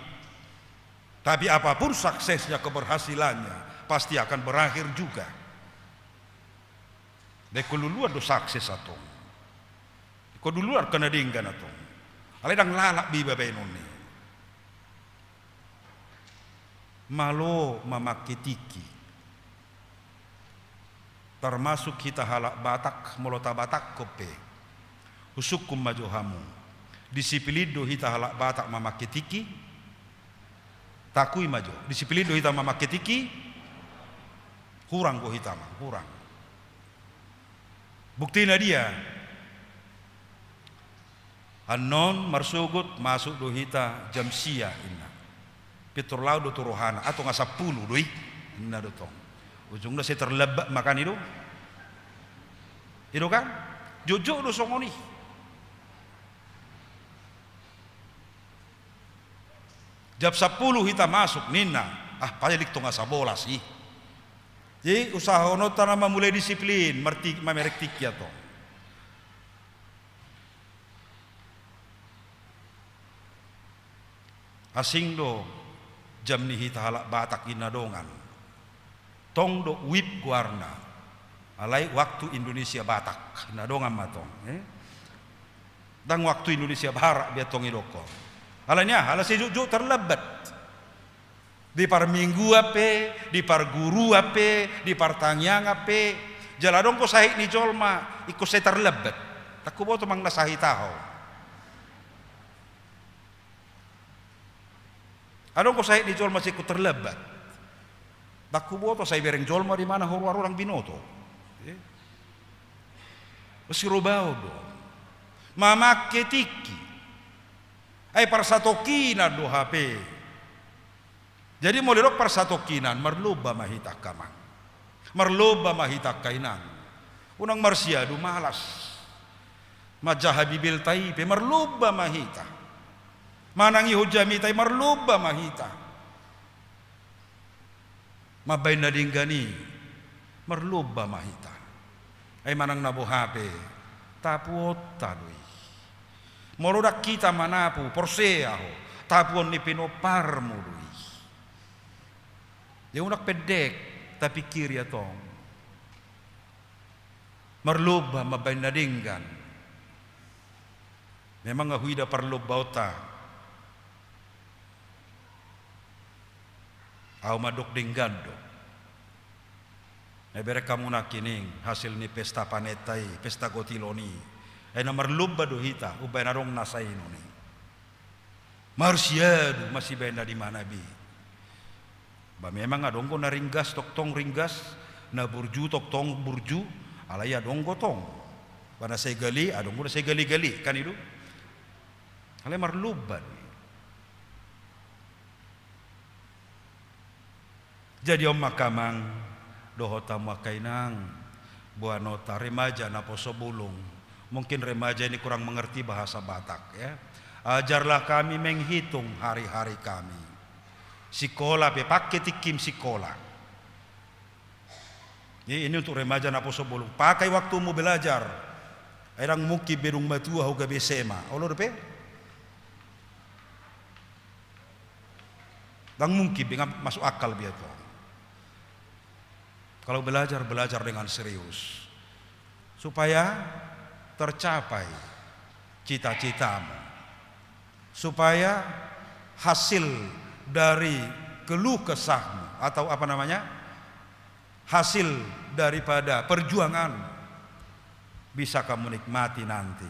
Tapi apapun suksesnya, keberhasilannya pasti akan berakhir juga. Deko duluan do sukses atong. Deko duluan kena dinggan atong. Aledang lalak biba benoni. Malo mamakitiki. Termasuk kita halak Batak, molota Batak kope. Husukum majohamu. Disipilido hita halak Batak mamaketiki takui majo. Disipilido hita mamaketiki kurang go hita mah, kurang. Buktinya dia anon marsugut masuk do hita jam sia inna. Pitur lau do turohana atau ngasa puluh doi inna do tong. Ujungnya saya terlebak makan itu. Itu kan? Jojo do songoni. Jam 10 kita masuk nina. Payalik to nga sa bola sih. Jadi usaha ono tanah mulai disiplin, merek tikya to. Asing do jam ni hita halak batak inadongan. Tong do wip guarna. Alai waktu Indonesia Batak inadongan matong. Dan waktu Indonesia Barat dia tong idoko. Alanya hala sejuk terlebat. Di par minggu ape, di par guru ape, di par tangyang ape. Jaladong ko sahik ni jolma, iko saya terlebat. Takku boto mang nasahi taho. Adong ko sahik ni jolma si ko terlebat. Takku boto saya bereng jolma di mana orang binoto. Masirobao do. Mama ketiki. Ay par satokina do HP. Jadi molirok par satokinan marloba mahita kamang. Marloba mahita kainan. Unang marsiado malas. Majahabibil taipe marloba mahita. Manangi hujami tay marloba mahita. Mabay na dinggani marloba mahita. Ay manang nabuhape tapuot tadoy. Morodak kita manapu porseaho tapuon ni pinopar mo doy. Yung unak pedek tapi kiri atong marloba mabay na dinggan. Memang ahuida parloba ta. Aw madok dinggan do. Ebere kamu na kining hasil ni pesta panetay, pesta gotiloni. Ay na marluba do hita, ubay na rong nasa ino ni. Marsyado masih benda di mana bi. Ba memang adong ko na ringgas toktong ringgas, na burju toktong burju, alay adong ko tong. Ba na say gali, adong ko na say gali-gali kan itu. Alay marluba. Jadi om makamang dohota makainang buah nota remaja na poso bulung. Mungkin remaja ini kurang mengerti bahasa Batak ya. Ajarlah kami menghitung hari-hari kami. Sikola pe pakai tikim sikola. Ini untuk remaja na poso bulung. Pakai waktumu belajar. Airang muki bedung matua huga besema. Olor pe? Dang mungkin masuk akal biar to. Kalau belajar dengan serius supaya tercapai cita-citamu, supaya hasil dari keluh kesahmu atau apa namanya hasil daripada perjuangan bisa kamu nikmati nanti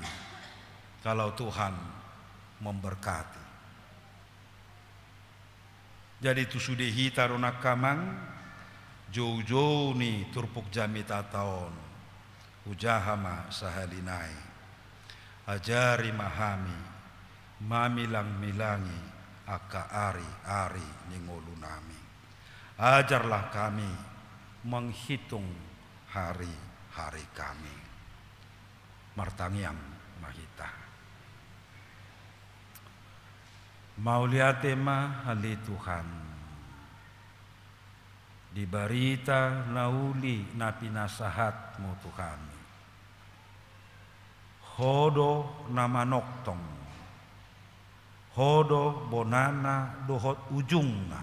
kalau Tuhan memberkati. Jadi tu sudah hitarunak kamang jauh-jauh ni turpuk jami tataon ujahama sahalinai ajari mahami mamilang milangi aka ari ningolu nami. Ajarlah kami menghitung hari-hari kami. Martangiang mahita. Mauliatema hali Tuhan. Di barita nauli na pinasahatmu Tuhan. Hodo na manoktong. Hodo bonana dohot ujungna.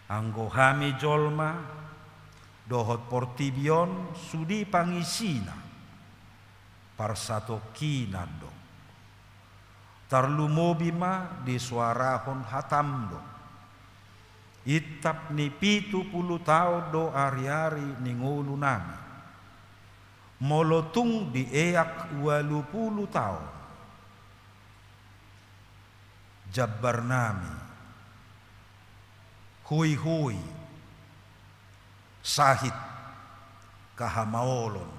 Anggo hami jolma dohot portibion sudi pangisina. Parsato kinado. Tarlumobima di suarahon hatamdo. Itap ni 70 tahun do ari-ari ningulu nami. Molotung di eak 80 tahun. Jabbar nami. Hui-hui. Sahit. Kahamaolon.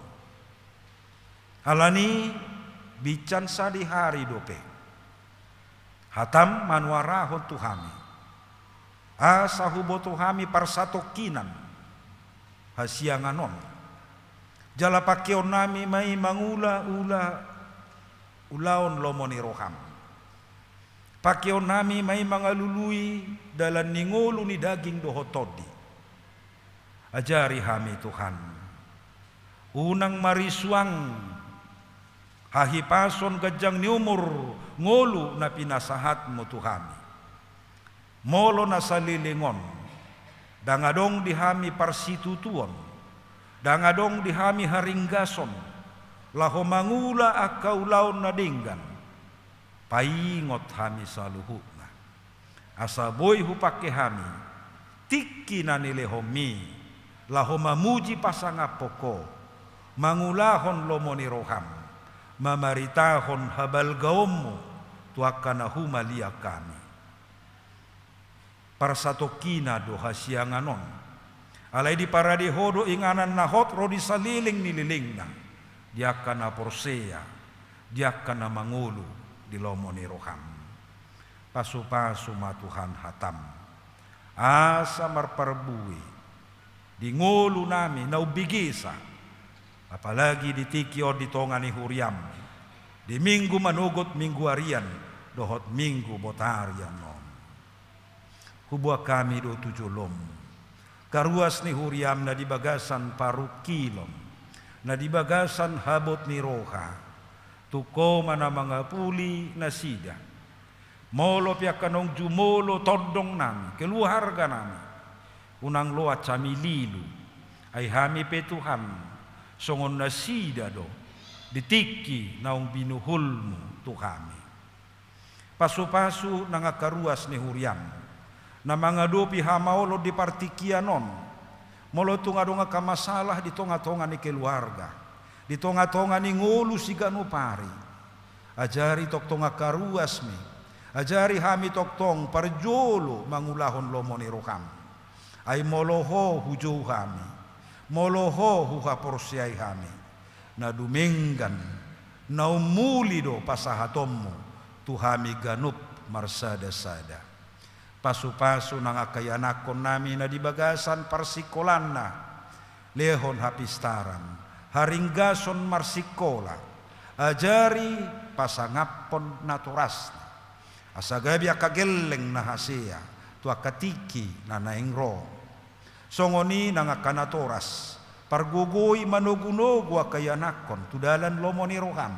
Alani bican sadi hari dope. Hatam manuarahon tuhami. Asa huboto hami parsatokinan hasianganon jala pakeon nami mai mangula ulaon lomoni roham Pakeo nami may mga lului dalan ningolo ni daging dohotodi. Ajari hami Tuhan. Unang mariswang hahipason gajang ni umur ngolu na pinasahat mo Tuhan. Molo na salilingon. Dangadong dihami parsitutuon. Dangadong dihami haringgason. Laho mangula akaw laon na dinggan. Paingot hami sa luhutna. Asa boy hupake hami. Tiki na nilehomi. Laho mamuji pasangapoko. Mangulahon lomo ni roham. Mamaritahon habal gaommo. Tuaka na humalia kami. Parsatokina do hasianganon. Alay di para di hodo inganan nahot rodi saliling nililing na. Diaka na porsea. Diaka na mangulu di lomo ni roham. Pasu-pasu matuhan hatam. Asa marparbui. Di ngulu nami naubigisa. Apalagi di tikio di tonga ni huriam. Di minggu manugot minggu harian. Dohot minggu botarian non. Hubua kami do tujulom. Karuas ni huriam na di bagasan parukilom. Na di bagasan habot ni roha. Tuko mana mga puli na sida. Molo pia kanong jumolo todong nami. Keluarga nami. Unang loa cami lilu. Ay hami petuhan. Songon na sida do. Ditiki naong binuhulmu tu kami. Pasu-pasu nanga karuas ni huriam. Na mga dopi hamaolo di partikianon. Molo tunga-tunga kamasalah di tonga-tonga ni keluarga. Di tonga-tonga ni ngulu si ganupari. Ajari tok tonga karuas mi. Ajari hami tok tong parjolo mangulahon lomo ni roham. Ay moloho hujau hami. Moloho huha porsiay hami. Na dumenggan. Na umuli do pasahatommo. Tuhami ganup marsada-sada. Pasu-pasu nang akayanakon nami na di bagasan parsikolan na. Lehon hapistaran. Haringgason marsikola. Ajari pasangapon naturas. Asagabi akageleng na hasia. Tua katiki na naingro. Songoni nang akanatoras. Pargugoy manugunogo akayanakon. Tudalan lomo ni roham.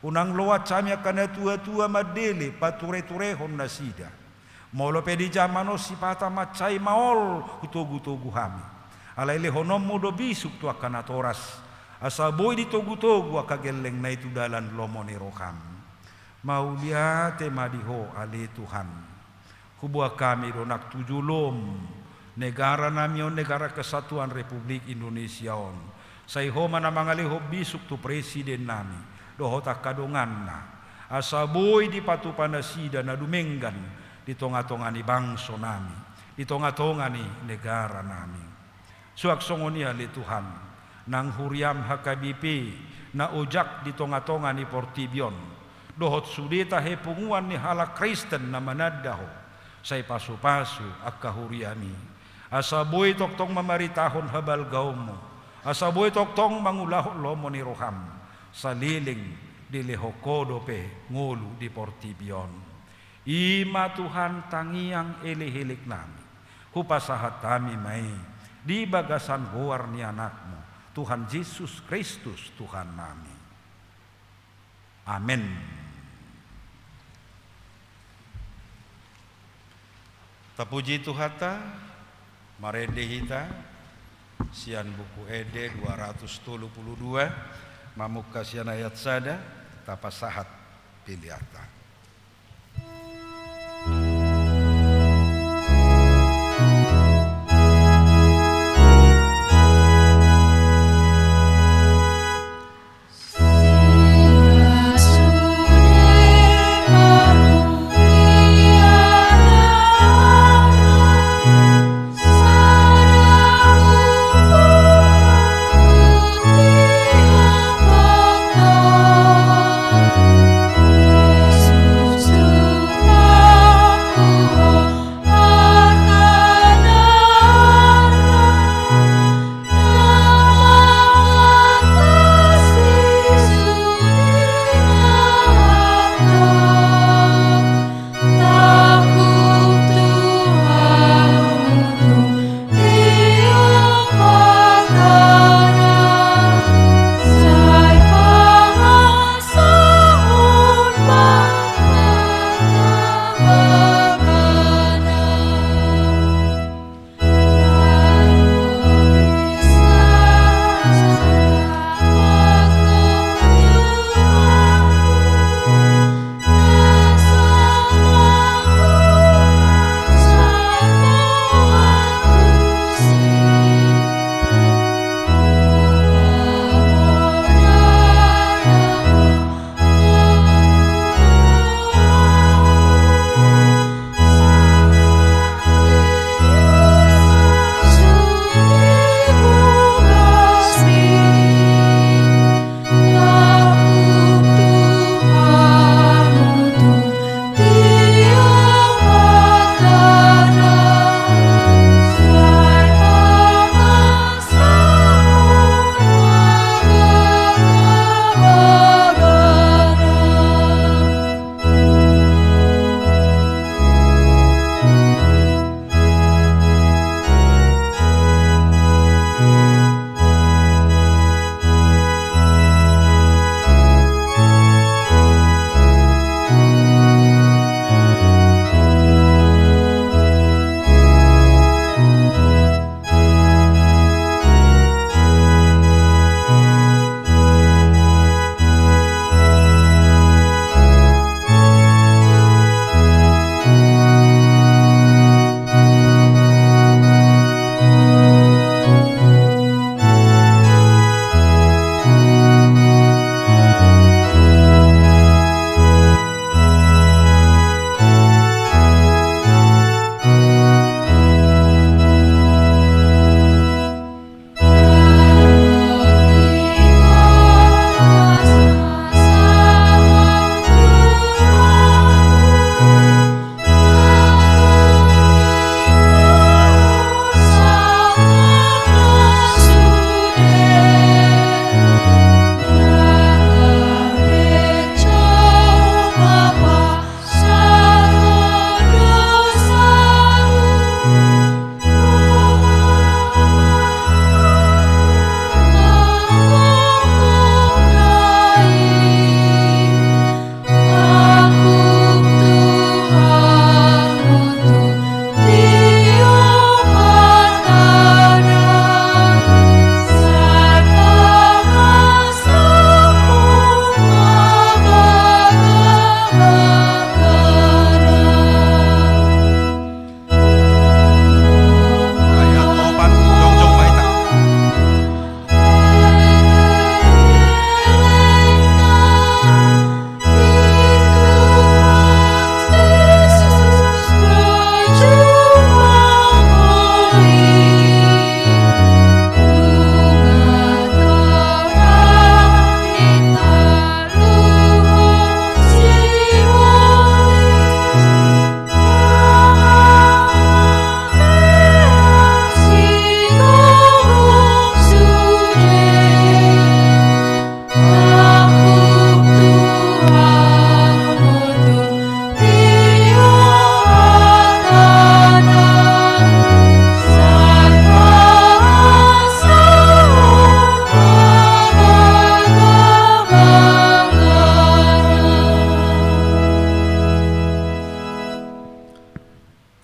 Unang loat sami akanatua-tua madele pature-turehon na sida. Molo pedi jamano si pata macai maol utogu-togu hami. Alaile honom mudo bisuk tu akan atoras. Asa boy di togu-togu akageleng na itu dalan lomo ni roham. Maulia te madiho ale Tuhan. Kubua kami donak tujulom. Negara namion negara kesatuan Republik Indonesia on. Saiho mana mangaliho bisuk tu presiden nami. Dohota kadongan na. Asa boy di patu panasida na dumenggan. Di tonga-tonga ni bangso nami. Di tonga-tonga ni negara nami. Suak songonia le Tuhan. Nang huriam hakabipi. Na ojak di tonga-tonga ni Portibion. Dohot sudeta hepunguan ni hala Kristen na manadaho. Say pasu-pasu akkahuriami. Asa boy toktong mamaritahon habal gaomo. Asa boy toktong mangulahon lomo ni roham. Saliling di lehokodope ngulu di Portibion. Ima Tuhan tangiang elehilik nami. Hupasahat kami may. Di bagasan huar ni anakmu. Tuhan Yesus Kristus Tuhan nami. Amin. Tapuji Tuhata. Marende hita. Sian buku Ede 232. Mamuk kasian ayat sada. Tapasahat piliata. Yesus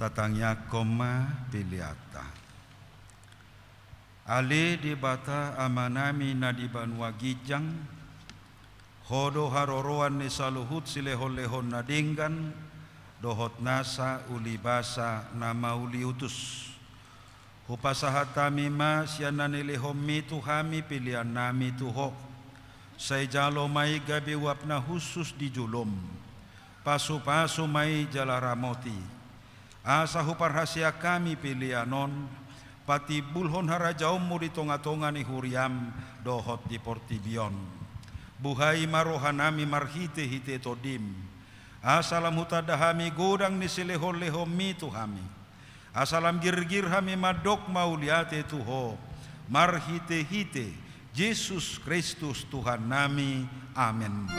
tatangnya koma piliata. Ale di bata amanami na di banua gijang, hodo haroroan ni saluhut silehon-lehon na dinggan, dohot nasa uli basa nama uli utus. Hupasahatami ma siana nilehom mitu hami pilihan nami tuho. Say jalo mai gabi wapna khusus di julum. Pasu-pasu mai jalaramoti. Asa huparhasia kami pilihanon. Pati bulhon harajaummu di tonga-tonga ni huriam dohot di portibion. Buhai marohanami marhite hite todim. Asalam hutadahami godang ni silehon-lehom mitu hami. Asalam gir-gir hami madok mauliate tuho. Marhite-hite Yesus Kristus Tuhan nami. Amin.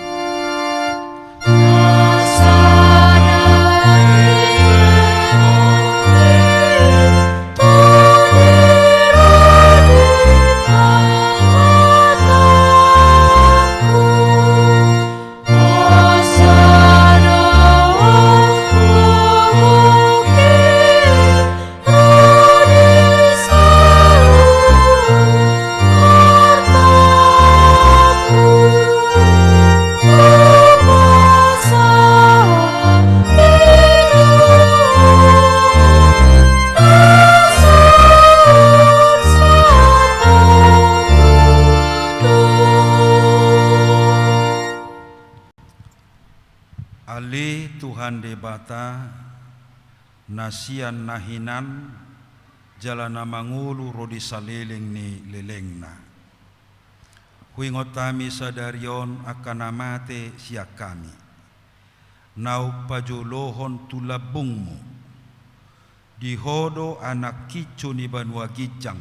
Ali Tuhan debata nasian nahinan jalana mangulu rodi saliling ni lelengna. Huingotami sadarion akan amate siak kami. Nau pajolohon tulabungmu. Dihodo anak kicu ni banua gijang.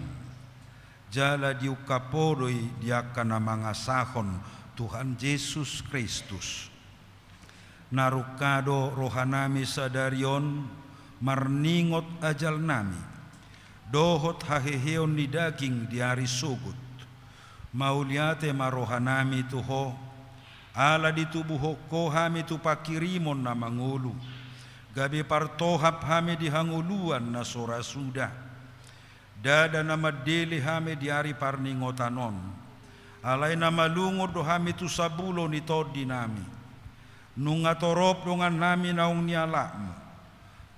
Jala diukapodoi diakan mangasahon Tuhan Yesus Kristus. Narukado rohanami sadarion marningot ajal nami. Dohot haheheon ni daging diari sugut. Mauliate marohanami tuho. Ala ditubuho kohami tu pakirimon na mangulu. Gabi partohap hami dihanguluan na sora sudah. Dada nama deli hami diari parningotanon. Alay na malungod do hami tu sabulo ni todi nami. Nunga torop dongan nami naung nialamu.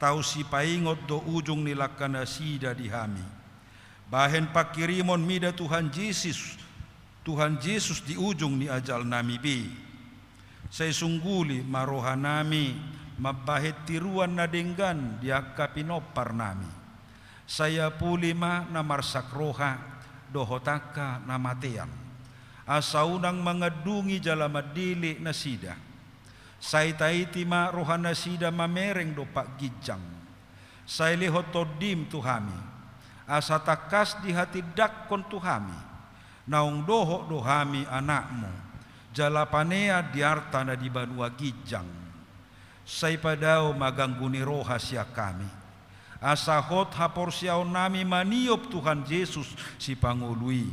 Tau si paingot do ujung nilakana sida di hami. Bahen pakirimon mida Tuhan Yesus di ujung ni ajal nami bi. Saya sungguli maroha nami mabahet tiruan na denggan diakapinopar nami. Saya pulima na marsak roha dohotaka na matean. Asaunang mengedungi jalamadili na sida. Sai taiti ma rohana sida mamereng do pak gijang. Sai lehot todim tuhami. Asa takas di hati dakkon tuhami. Naung doho dohami anakmu. Jalapanea diarta na di banua gijang. Sai padao magangguni roha siya kami. Asa hot hapor siyaw nami maniop Tuhan Yesus si pangului.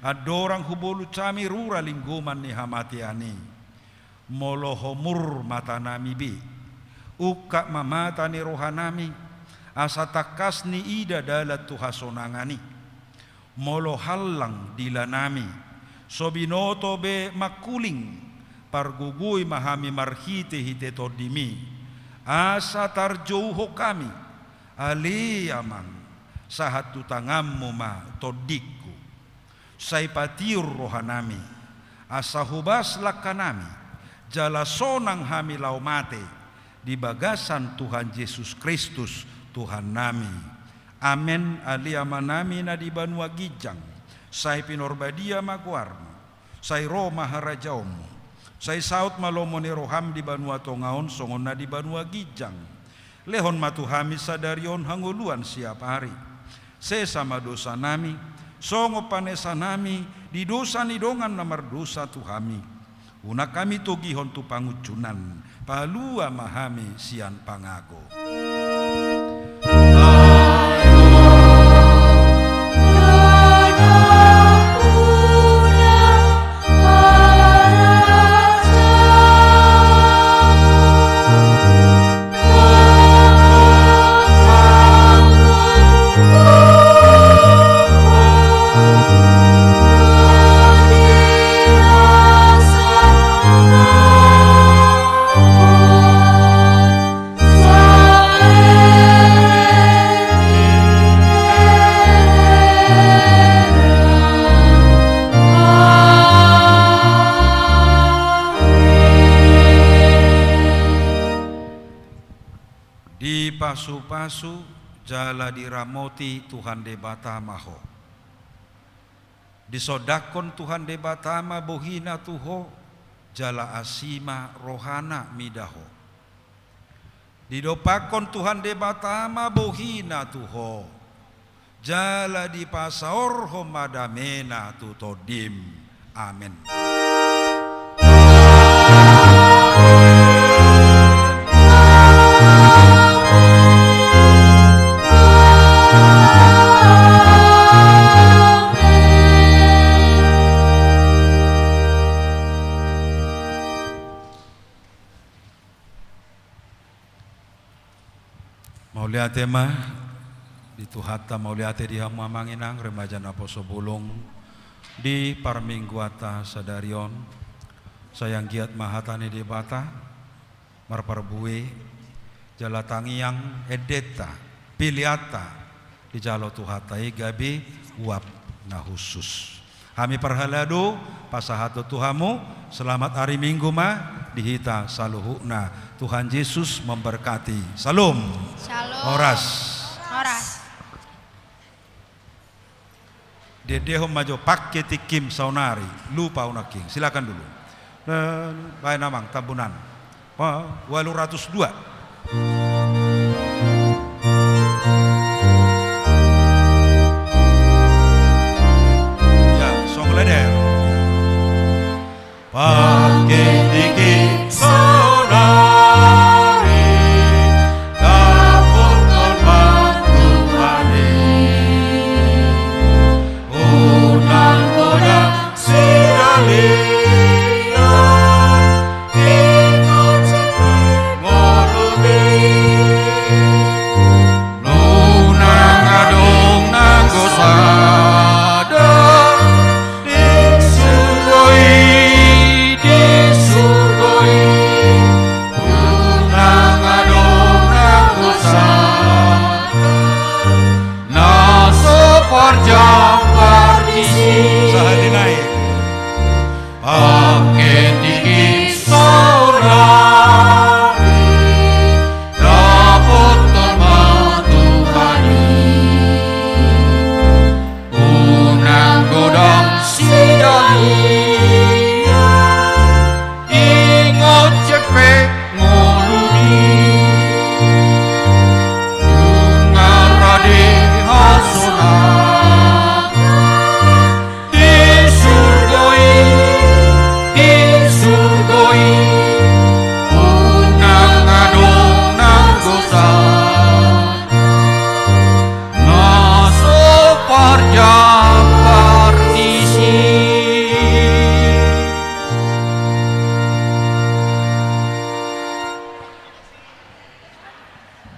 Adorang hubolu cami rura lingguman ni hamatiani. Molohomur mata nami bi. Uka mamata ni rohanami. Asa takas ni ida dalat tuhasonangani. Molo halang dila nami. Sobinoto be makuling. Pargugui mahami marhite hite todimi. Asa tarjouho kami. Ali amang. Sahat tutangammu ma todiku. Saipatir rohanami. Asa hubas lakanami. Jala sonang hami lau mate di bagasan Tuhan Yesus Kristus Tuhan nami. Amen. Aliama nami na di banua gijang. Sai pinorbadia maguarmu. Sai Roma harajaumu. Sai saut malomoni roham di banua tongaon songon na di banua gijang. Lehon matuhami sadarion hanguluan siap hari. Sesama dosa nami. Songo panesa nami. Di dosa nidongan namar dosa tuhami. Una kami togihon tu pangucunan, palua mahami sian pangago. pasu-pasu jala diramoti Tuhan debatama ho. Disodakon Tuhan debatama bohina tuho jala asima rohana midaho. Didopakon Tuhan debatama bohina tuho jala di pasaor homadamena tutodim. Amin. Mauliate mah di tuhata mauliate di hamamanginang remaja naposo bulung di parmingguata sadarion sayang giat mahatane di bata marparbue jala tangiang edeta piliata di jalo tuhatai gabi uap na khusus kami perhaladu pasahato tuhamu selamat hari minggu mah dihita saluhuna Tuhan Yesus memberkati. Salam. Shalom. Horas. Horas. Dedeho majo pakai tikim saunari lupa unaking silakan dulu. Baik namang tabunan. 802